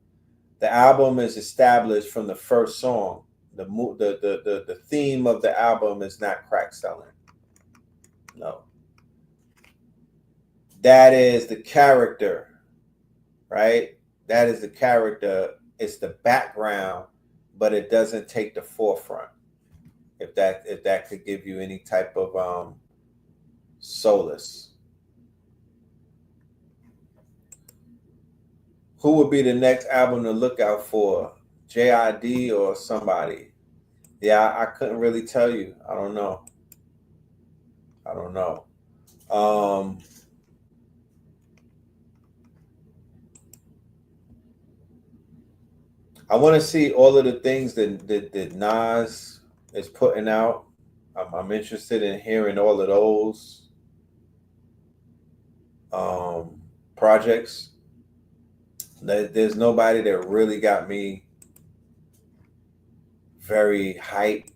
The album is established from the first song. The theme of the album is not crack selling. No. That is the character, right? That is the character. It's the background, but it doesn't take the forefront. If that could give you any type of solace. Who would be the next album to look out for? JID or somebody? Yeah, I couldn't really tell you. I don't know. I want to see all of the things that Nas is putting out. I'm interested in hearing all of those projects. There's nobody that really got me very hyped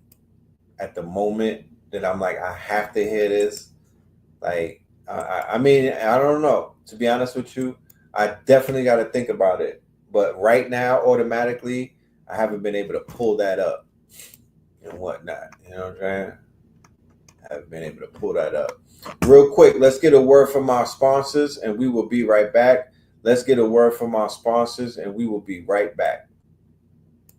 at the moment that I'm like, I have to hear this. Like, I mean, I don't know. To be honest with you, I definitely got to think about it. But right now, automatically, I haven't been able to pull that up and whatnot. You know what I'm saying? I haven't been able to pull that up. Real quick, let's get a word from our sponsors, and we will be right back. Let's get a word from our sponsors, and we will be right back.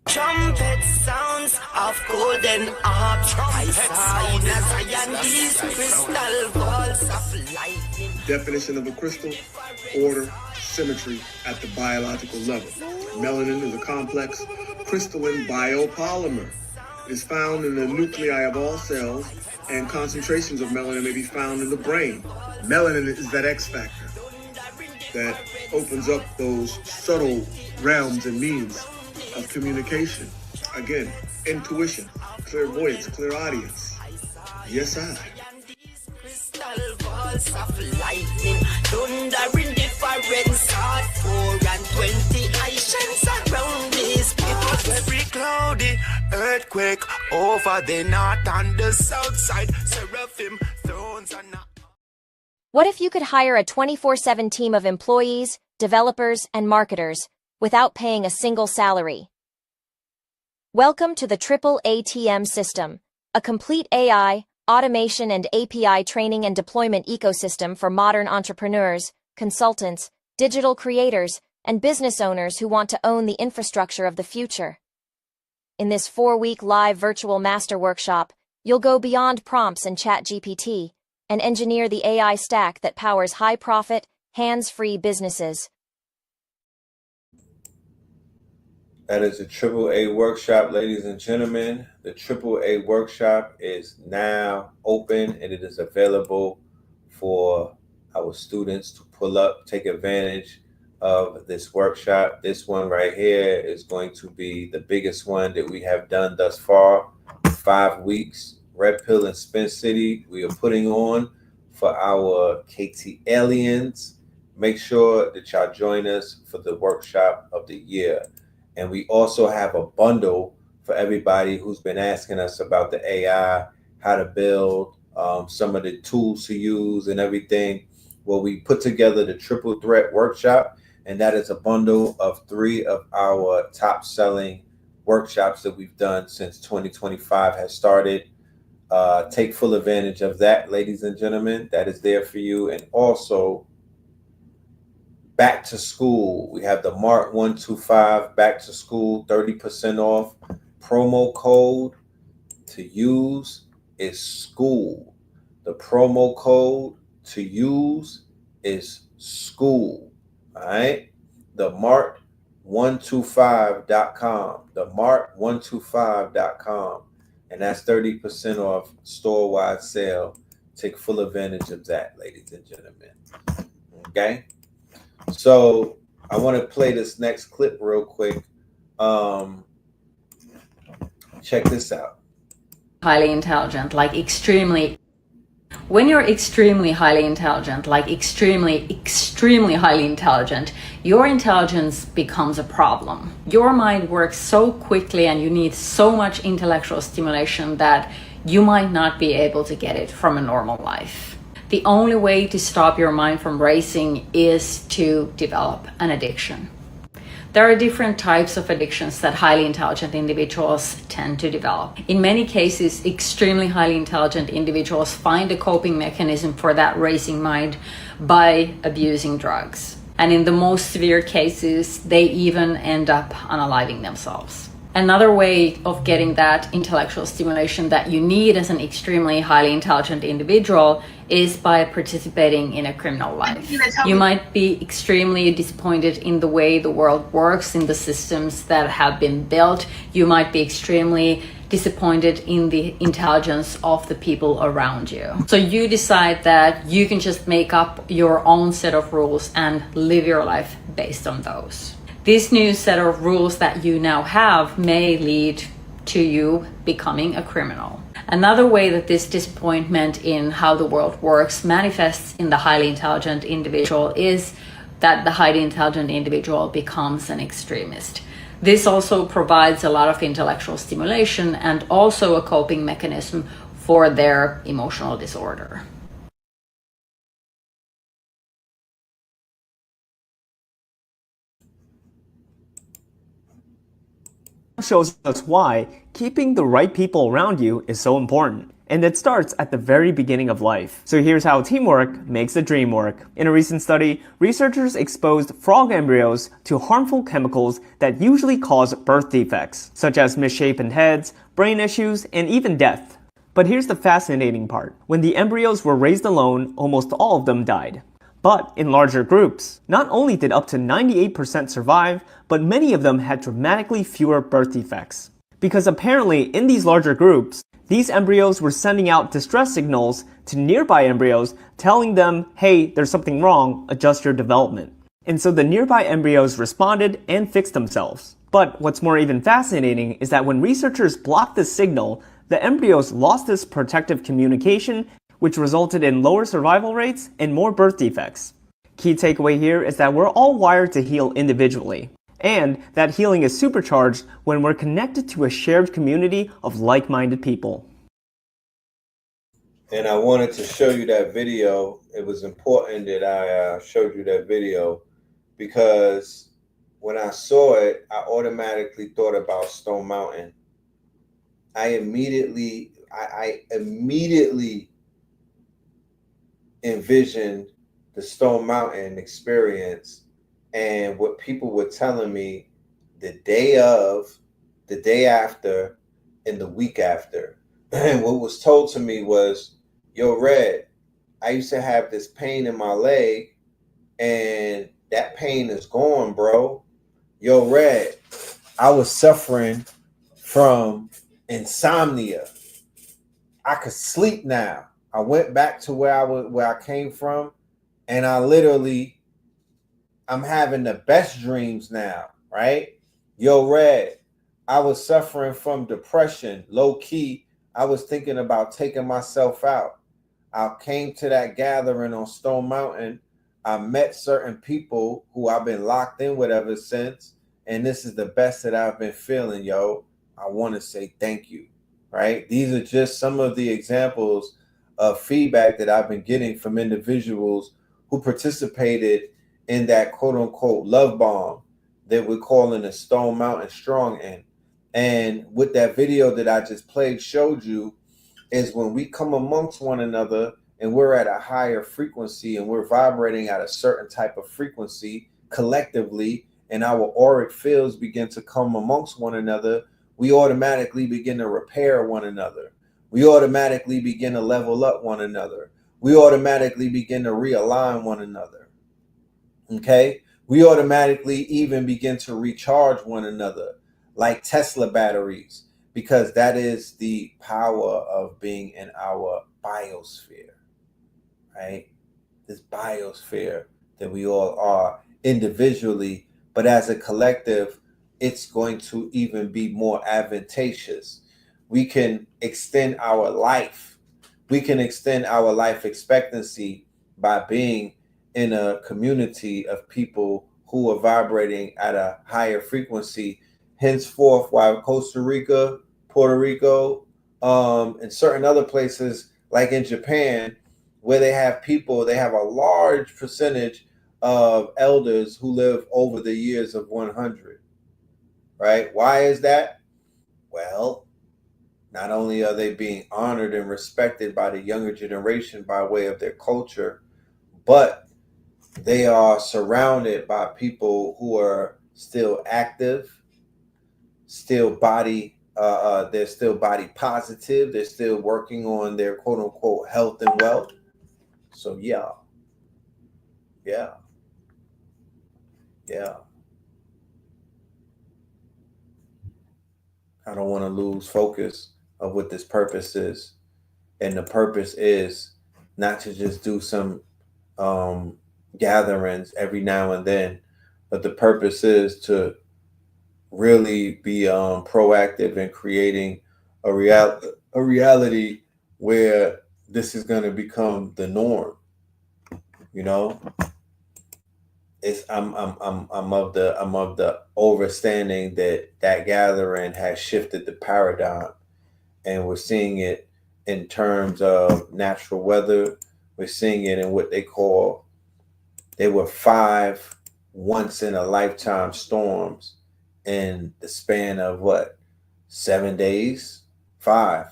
Trumpet sounds of golden arch. I saw in a Zion these crystal balls of lightning. Definition of a crystal: order, symmetry at the biological level. Melanin is a complex crystalline biopolymer. It is found in the nuclei of all cells, and concentrations of melanin may be found in the brain. Melanin is that X factor that opens up those subtle realms and means of communication. Again, intuition, clairvoyance, clairaudience. Yes, I. Crystal balls of lightning, thunder in different sort, 4 and 20 nations around this. It was very cloudy, earthquake over the north and the south side, seraphim thrones and. What if you could hire a 24/7 team of employees, developers, and marketers without paying a single salary? Welcome to the Triple ATM system, a complete AI, automation and API training and deployment ecosystem for modern entrepreneurs, consultants, digital creators, and business owners who want to own the infrastructure of the future. In this 4-week live virtual master workshop, you'll go beyond prompts and ChatGPT and engineer the AI stack that powers high-profit, hands-free businesses. That is the AAA workshop, ladies and gentlemen. The AAA workshop is now open and it is available for our students to pull up, take advantage of this workshop. This one right here is going to be the biggest one that we have done thus far. 5 weeks, Red Pill and Spin City, we are putting on for our KTLians. Make sure that y'all join us for the workshop of the year. And we also have a bundle for everybody who's been asking us about the AI, how to build, some of the tools to use and everything. Well, we put together the Triple Threat Workshop, and that is a bundle of 3 of our top selling workshops that we've done since 2025 has started. Take full advantage of that, ladies and gentlemen. That is there for you. And also, back to school. We have the Mark 125 back to school, 30% off. Promo code to use is school. The promo code to use is school. All right. The Mark125.com. The Mark125.com. And that's 30% off store-wide sale. Take full advantage of that, ladies and gentlemen. Okay. So I want to play this next clip real quick. Check this out. Highly intelligent, like extremely. When you're extremely highly intelligent, like extremely highly intelligent, your intelligence becomes a problem. Your mind works so quickly and you need so much intellectual stimulation that you might not be able to get it from a normal life. The only way to stop your mind from racing is to develop an addiction. There are different types of addictions that highly intelligent individuals tend to develop. In many cases, extremely highly intelligent individuals find a coping mechanism for that racing mind by abusing drugs. And in the most severe cases, they even end up unaliving themselves. Another way of getting that intellectual stimulation that you need as an extremely highly intelligent individual is by participating in a criminal life. You might be extremely disappointed in the way the world works, in the systems that have been built. You might be extremely disappointed in the intelligence of the people around you. So you decide that you can just make up your own set of rules and live your life based on those. This new set of rules that you now have may lead to you becoming a criminal. Another way that this disappointment in how the world works manifests in the highly intelligent individual is that the highly intelligent individual becomes an extremist. This also provides a lot of intellectual stimulation and also a coping mechanism for their emotional disorder. Shows us why keeping the right people around you is so important. And it starts at the very beginning of life. So here's how teamwork makes the dream work. In a recent study, researchers exposed frog embryos to harmful chemicals that usually cause birth defects, such as misshapen heads, brain issues, and even death. But here's the fascinating part. When the embryos were raised alone, almost all of them died. But in larger groups, not only did up to 98% survive, but many of them had dramatically fewer birth defects. Because apparently in these larger groups, these embryos were sending out distress signals to nearby embryos telling them, hey, there's something wrong, adjust your development. And so the nearby embryos responded and fixed themselves. But what's more even fascinating is that when researchers blocked this signal, the embryos lost this protective communication, which resulted in lower survival rates and more birth defects. Key takeaway here is that we're all wired to heal individually, and that healing is supercharged when we're connected to a shared community of like-minded people. And I wanted to show you that video. It was important that I showed you that video because when I saw it, I automatically thought about Stone Mountain. I immediately envisioned the Stone Mountain experience and what people were telling me the day of, the day after, and the week after. And what was told to me was, yo, Red, I used to have this pain in my leg and that pain is gone, bro. Yo, Red, I was suffering from insomnia. I could sleep now. I went back to where I came from, and I'm having the best dreams now, right? Yo, Red, I was suffering from depression, low key. I was thinking about taking myself out. I came to that gathering on Stone Mountain. I met certain people who I've been locked in with ever since, and this is the best that I've been feeling, yo. I want to say thank you, right? These are just some of the examples of feedback that I've been getting from individuals who participated in that quote unquote love bomb that we're calling a Stone Mountain Strong in. And what that video that I just played showed you is when we come amongst one another and we're at a higher frequency and we're vibrating at a certain type of frequency collectively, and our auric fields begin to come amongst one another, we automatically begin to repair one another. We automatically begin to level up one another. We automatically begin to realign one another. Okay? We automatically even begin to recharge one another like Tesla batteries, because that is the power of being in our biosphere, right? This biosphere that we all are individually, but as a collective, it's going to even be more advantageous. We can extend our life. We can extend our life expectancy by being in a community of people who are vibrating at a higher frequency. Henceforth, while Costa Rica, Puerto Rico, and certain other places like in Japan, where they have people, they have a large percentage of elders who live over the years of 100, right? Why is that? Well, not only are they being honored and respected by the younger generation by way of their culture, but they are surrounded by people who are still active, still body, they're still body positive, they're still working on their quote unquote health and wealth. So yeah. I don't want to lose focus of what this purpose is. And the purpose is not to just do some gatherings every now and then, but the purpose is to really be proactive in creating a reality where this is going to become the norm. You know, I'm of the understanding that gathering has shifted the paradigm, and we're seeing it in terms of natural weather. We're seeing it in what they were 5 once in a lifetime storms in the span of what, 7 days? 5.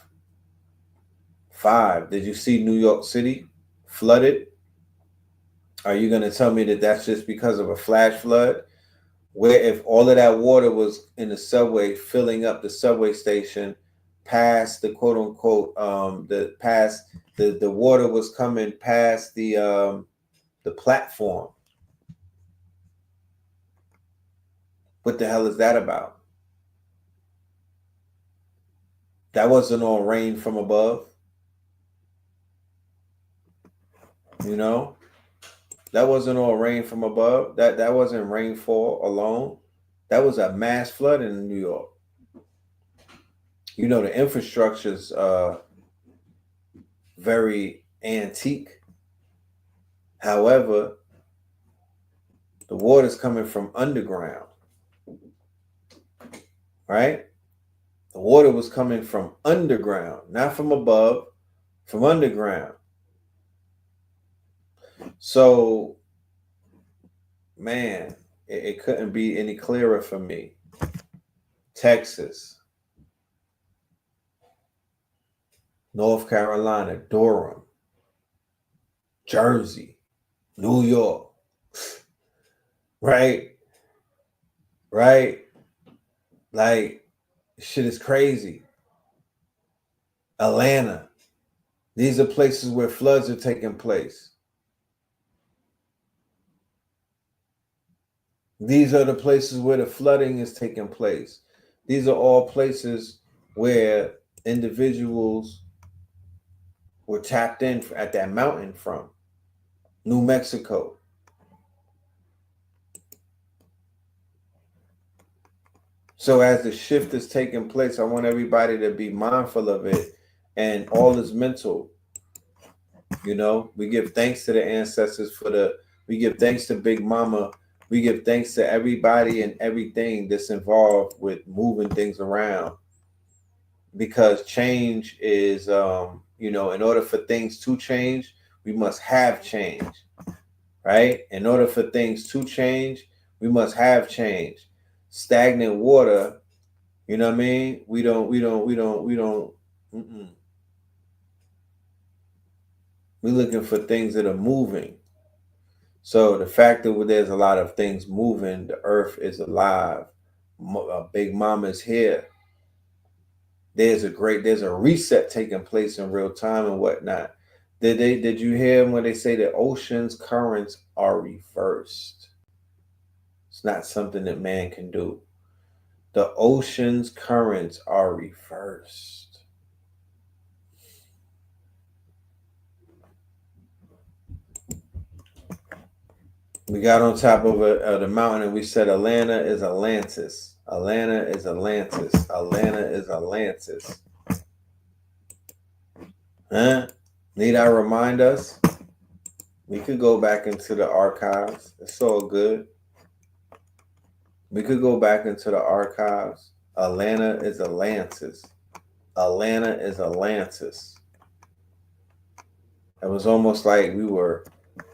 Did you see New York City flooded? Are you going to tell me that that's just because of a flash flood? Where if all of that water was in the subway, filling up the subway station, past the quote unquote, the water was coming past the platform. What the hell is that about? That wasn't all rain from above. You know, that wasn't all rain from above. That wasn't rainfall alone. That was a mass flood in New York. You know, the infrastructure's very antique. However, the water's coming from underground, right? The water was coming from underground, not from above, from underground. So, man, it couldn't be any clearer for me. Texas, North Carolina, Durham, Jersey, New York, right? Right? Like, shit is crazy. Atlanta. These are places where floods are taking place. These are the places where the flooding is taking place. These are all places where individuals were tapped in at that mountain from. New Mexico. So as the shift is taking place, I want everybody to be mindful of it, and all is mental. You know, we give thanks to the ancestors we give thanks to Big Mama. We give thanks to everybody and everything that's involved with moving things around, because change is, you know, in order for things to change, we must have change, right? In order for things to change, we must have change. Stagnant water, you know what I mean? We don't. We're looking for things that are moving. So the fact that there's a lot of things moving, the earth is alive. Big Mama is here. There's a reset taking place in real time and whatnot. Did you hear when they say the ocean's currents are reversed? It's not something that man can do. The ocean's currents are reversed. We got on top of the mountain and we said Atlanta is Atlantis. Atlanta is Atlantis. Atlanta is Atlantis. Huh? Need I remind us? We could go back into the archives. It's all good. We could go back into the archives. Atlanta is Atlantis. Atlanta is Atlantis. It was almost like we were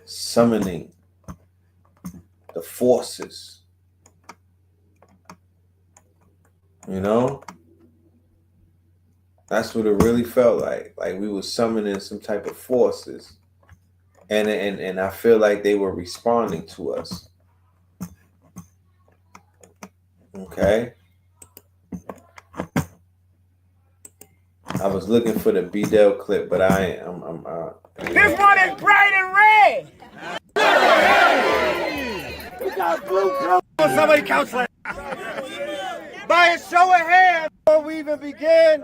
summoning the forces. You know? That's what it really felt like. Like we were summoning some type of forces. And I feel like they were responding to us. Okay? I was looking for the B-Del clip, but I'm This one is bright and red. We got blue. Somebody counseling. By a show of hands, before we even begin,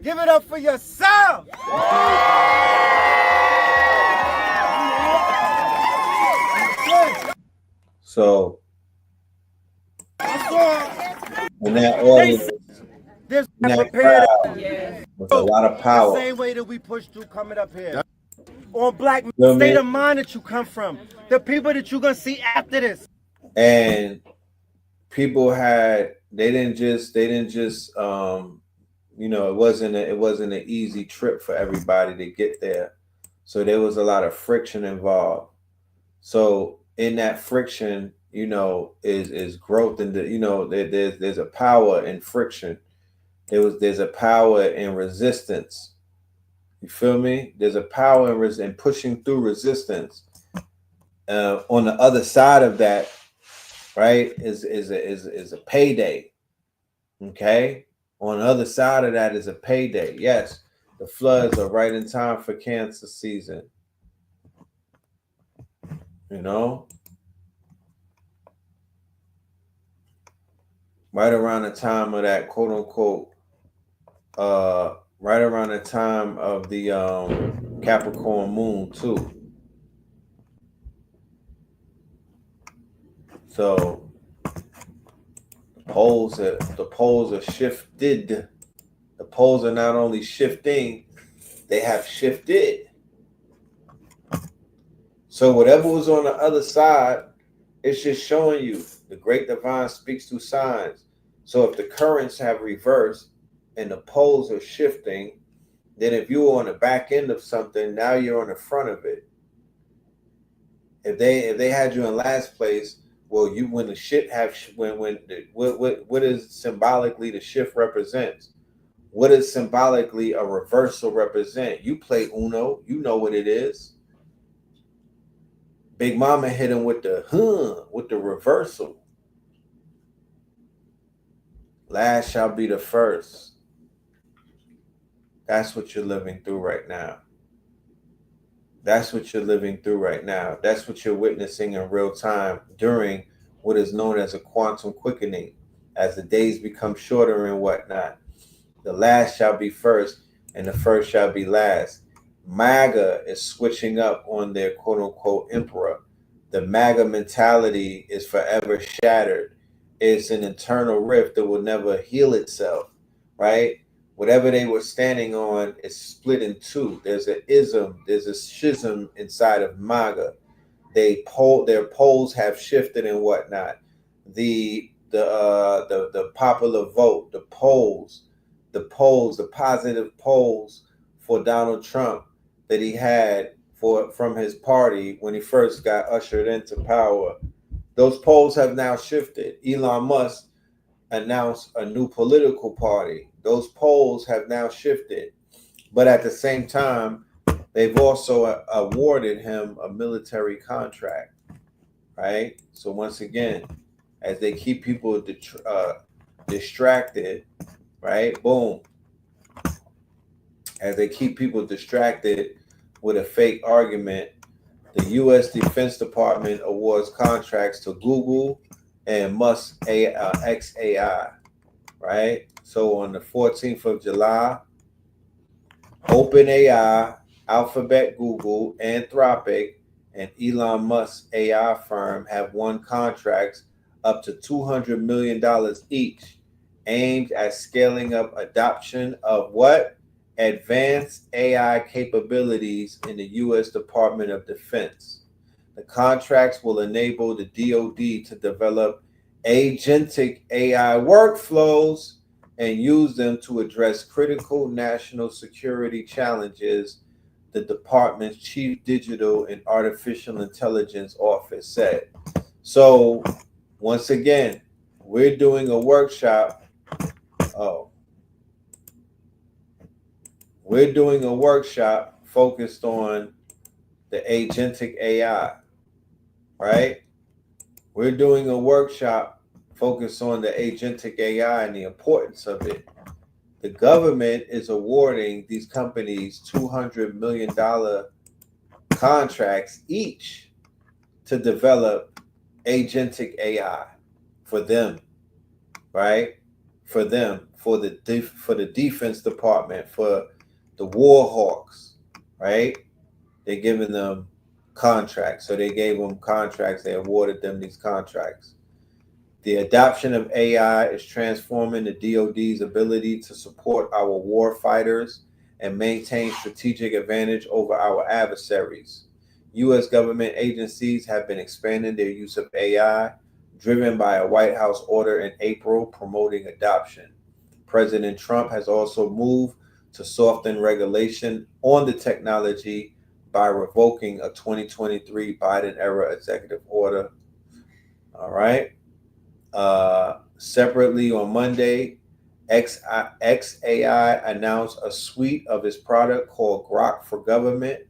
give it up for yourself. So, in that audience, This in that prepared crowd, with a lot of power. The same way that we push through coming up here. On black State of mind that you come from. The people that you're gonna see after this. And people they didn't just you know, it wasn't an easy trip for everybody to get there. So there was a lot of friction involved. So in that friction, you know, is growth, and you know, there's a power in friction. There's a power in resistance. You feel me? There's a power in pushing through resistance. On the other side of that, right, is a payday. Okay? On the other side of that is a payday. Yes, the floods are right in time for cancer season. You know? Right around the time of that quote unquote, right around the time of the Capricorn moon too. So The poles are shifted. The poles are not only shifting, they have shifted. So whatever was on the other side, it's just showing you the great divine speaks through signs. So if the currents have reversed and the poles are shifting, then if you were on the back end of something, now you're on the front of it. If they had you in last place, well, you when the shit have what is symbolically the shift represents? What does symbolically a reversal represent? You play Uno, you know what it is. Big Mama hit him with the reversal. Last shall be the first. That's what you're living through right now. That's what you're living through right now. That's what you're witnessing in real time during what is known as a quantum quickening, as the days become shorter and whatnot. The last shall be first, and the first shall be last. MAGA is switching up on their quote-unquote emperor. The MAGA mentality is forever shattered. It's an internal rift that will never heal itself, right? Whatever they were standing on is split in two. There's an ism, there's a schism inside of MAGA. Their poles have shifted and whatnot. The popular vote, the positive polls for Donald Trump that he had from his party when he first got ushered into power, those polls have now shifted. Elon Musk announced a new political party. Those polls have now shifted. But at the same time, they've also awarded him a military contract, right? So once again, as they keep people distracted, right? Boom. As they keep people distracted with a fake argument, the U.S. Defense Department awards contracts to Google and Musk XAI, right? So on the 14th of July, OpenAI, Alphabet, Google, Anthropic, and Elon Musk's AI firm have won contracts up to $200 million each, aimed at scaling up adoption of what? Advanced AI capabilities in the U.S. Department of Defense. The contracts will enable the DoD to develop agentic AI workflows and use them to address critical national security challenges, the department's chief digital and artificial intelligence office said. So, once again, we're doing a workshop. We're doing a workshop focused on the agentic AI, right? We're doing a workshop focused on the agentic AI and the importance of it. The government is awarding these companies $200 million contracts each to develop agentic AI for them, right? For them, for the Defense Department, for the War Hawks, right? They're giving them contracts. So they gave them contracts. They awarded them these contracts. The adoption of AI is transforming the DoD's ability to support our war fighters and maintain strategic advantage over our adversaries. U.S. government agencies have been expanding their use of AI, driven by a White House order in April promoting adoption. President Trump has also moved to soften regulation on the technology by revoking a 2023 Biden-era executive order. All right. Separately on Monday, XAI announced a suite of its product called Grok for Government,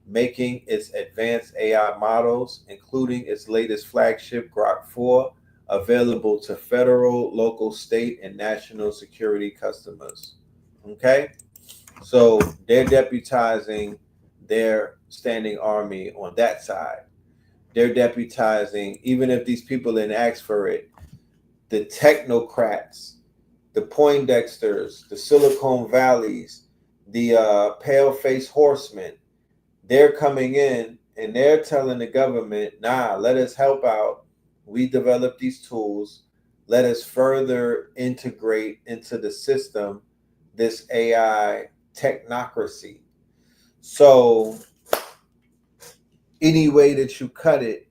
making its advanced AI models, including its latest flagship Grok 4, available to federal, local, state, and national security customers. Okay? So they're deputizing their standing army on that side. They're deputizing, even if these people didn't ask for it, the technocrats, the Poindexters, the Silicon Valleys, the pale-faced horsemen. They're coming in and they're telling the government, nah, let us help out. We developed these tools. let us further integrate into the system this AI technocracy. So any way that you cut it,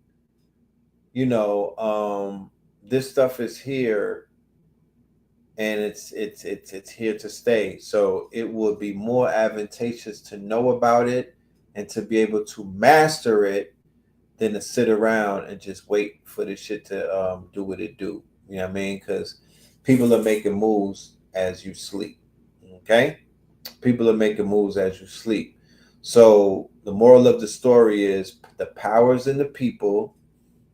you know, this stuff is here, and it's here to stay. So it would be more advantageous to know about it and to be able to master it than to sit around and just wait for this shit to do what it do. You know what I mean? Because people are making moves as you sleep. Okay? People are making moves as you sleep. So the moral of the story is the power's in the people.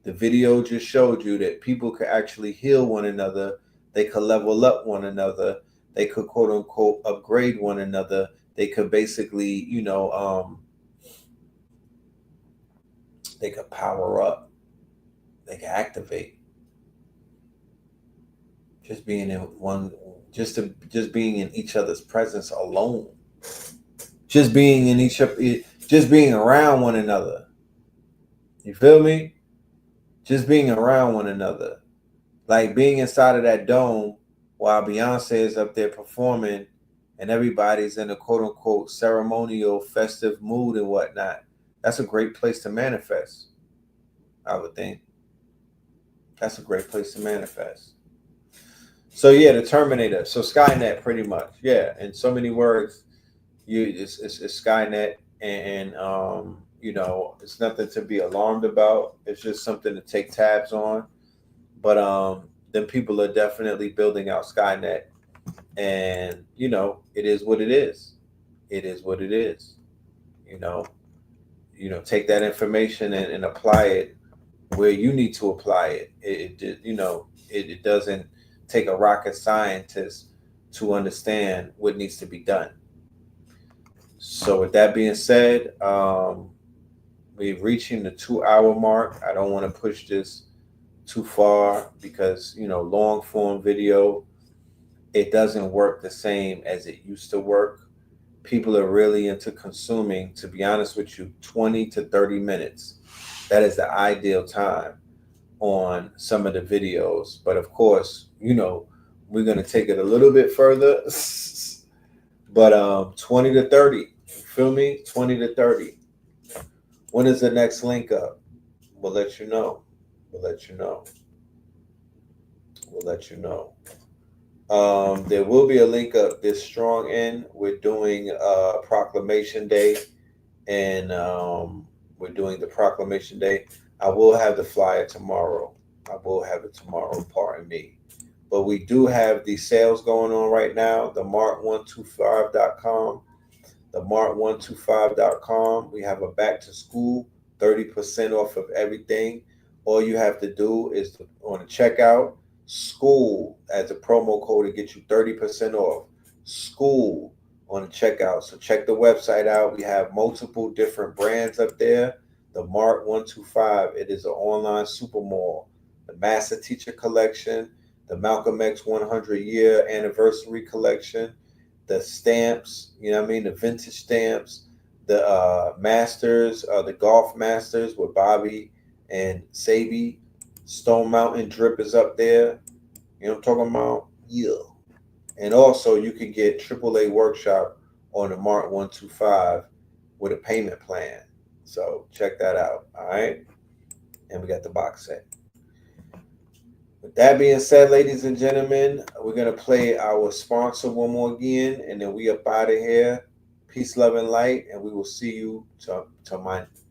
The video just showed you that people could actually heal one another. They could level up one another. They could, quote unquote, upgrade one another. They could basically, you know, they could power up. They could activate. Just being in one, just being in each other's presence alone. Just being in just being around one another. You feel me? Just being around one another. Like being inside of that dome while Beyonce is up there performing and everybody's in a quote unquote ceremonial festive mood and whatnot. That's a great place to manifest, I would think. That's a great place to manifest. So yeah, the Terminator. So Skynet, pretty much. Yeah, in so many words, it's Skynet, and you know, it's nothing to be alarmed about. It's just something to take tabs on. But then people are definitely building out Skynet, and you know, it is what it is. It is what it is. You know, take that information and apply it where you need to apply it. It doesn't take a rocket scientist to understand what needs to be done. So with that being said, we're reaching the 2-hour mark. I don't want to push this too far because, you know, long form video, it doesn't work the same as it used to work. People are really into consuming, to be honest with you, 20 to 30 minutes. That is the ideal time on some of the videos. But of course, you know, we're going to take it a little bit further. But 20 to 30, you feel me? 20 to 30. When is the next link up? We'll let you know. We'll let you know. We'll let you know. There will be a link up this strong end. We're doing Proclamation Day, and we're doing the Proclamation Day. I will have the flyer tomorrow. I will have it tomorrow, pardon me. But we do have the sales going on right now, the Mart125.com. The Mart125.com. We have a back to school, 30% off of everything. All you have to do is on the checkout, school as a promo code to get you 30% off. School on the checkout. So check the website out. We have multiple different brands up there. The Mart125, it is an online super mall. The Master Teacher Collection, the Malcolm X 100-year anniversary collection, the stamps, you know what I mean, the vintage stamps, the masters, the golf masters with Bobby and Sabi. Stone Mountain drip is up there. You know what I'm talking about? Yeah. And also you can get AAA workshop on the Mart125 with a payment plan. So check that out. All right. And we got the box set. With that being said, ladies and gentlemen, we're going to play our sponsor one more again, and then we up out of here. Peace, love, and light, and we will see you to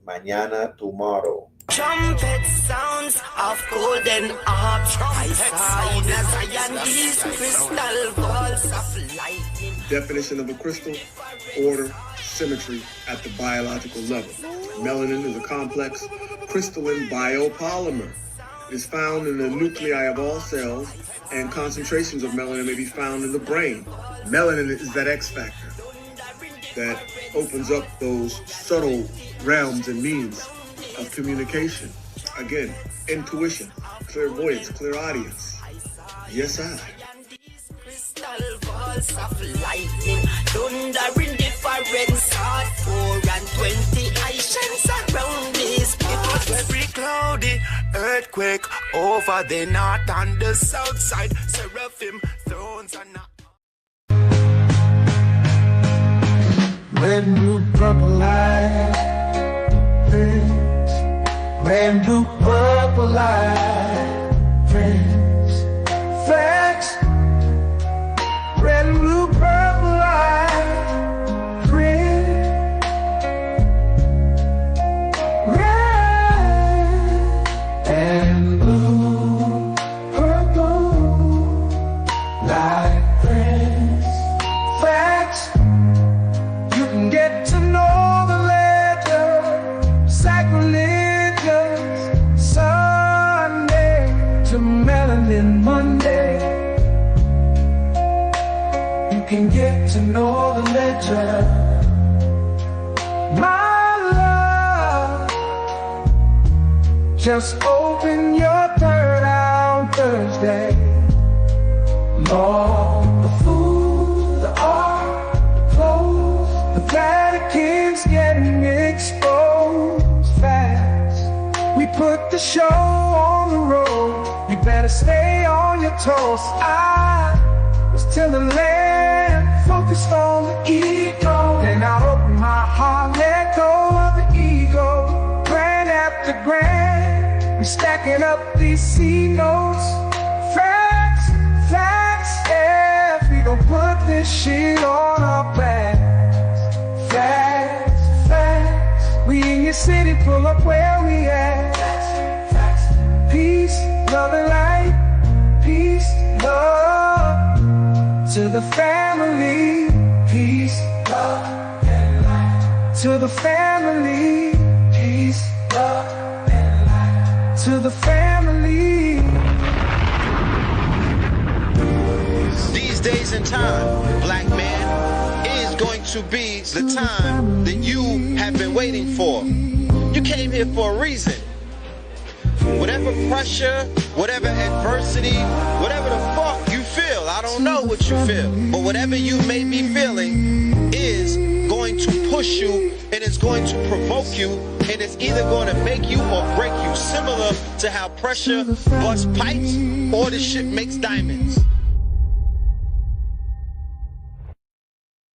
mañana tomorrow. Trumpet sounds of golden harps. I saw in Zion these crystal balls of lightning. Definition of a crystal: order, symmetry at the biological level. Melanin is a complex crystalline biopolymer. It is found in the nuclei of all cells, and concentrations of melanin may be found in the brain. Melanin is that X factor that opens up those subtle realms and means of communication. Again, intuition, clairvoyance, clairaudience. Yes, I. Crystal balls of lightning, thunder in different sort, 4 and 20 I shines around this. It was very cloudy earthquake over the north and the south side. Seraphim thrones are not. Red, blue, purple light, friends. Red, blue, purple light, friends. Facts. Red, blue, purple light, friends. Red and blue, purple light, friends. Facts. You can get to know the ledger, sacrilegious Sunday to melanin Monday. You can get to know the ledger, my love. Just open your third eye on Thursday. Lord, the food, the art, the clothes, the Vatican's getting exposed fast. We put the show on the road. You better stay on your toes. I was till the land focused on the ego. Then I open my heart, let go of the ego. Grand after grand, we're stacking up these C notes. Facts, facts, yeah. We gon' put this shit on our backs. Facts, facts. We in your city, pull up where we at. Facts, facts. Peace, love and light. Peace, love. To the family, peace, love, and light. To the family, peace, love, and light. To the family. These days and time, black man, is going to be the time that you have been waiting for. You came here for a reason. Whatever pressure, whatever adversity, whatever the fuck you feel, I don't know what you feel, but whatever you may be feeling is going to push you and it's going to provoke you and it's either going to make you or break you, similar to how pressure busts pipes or the shit makes diamonds.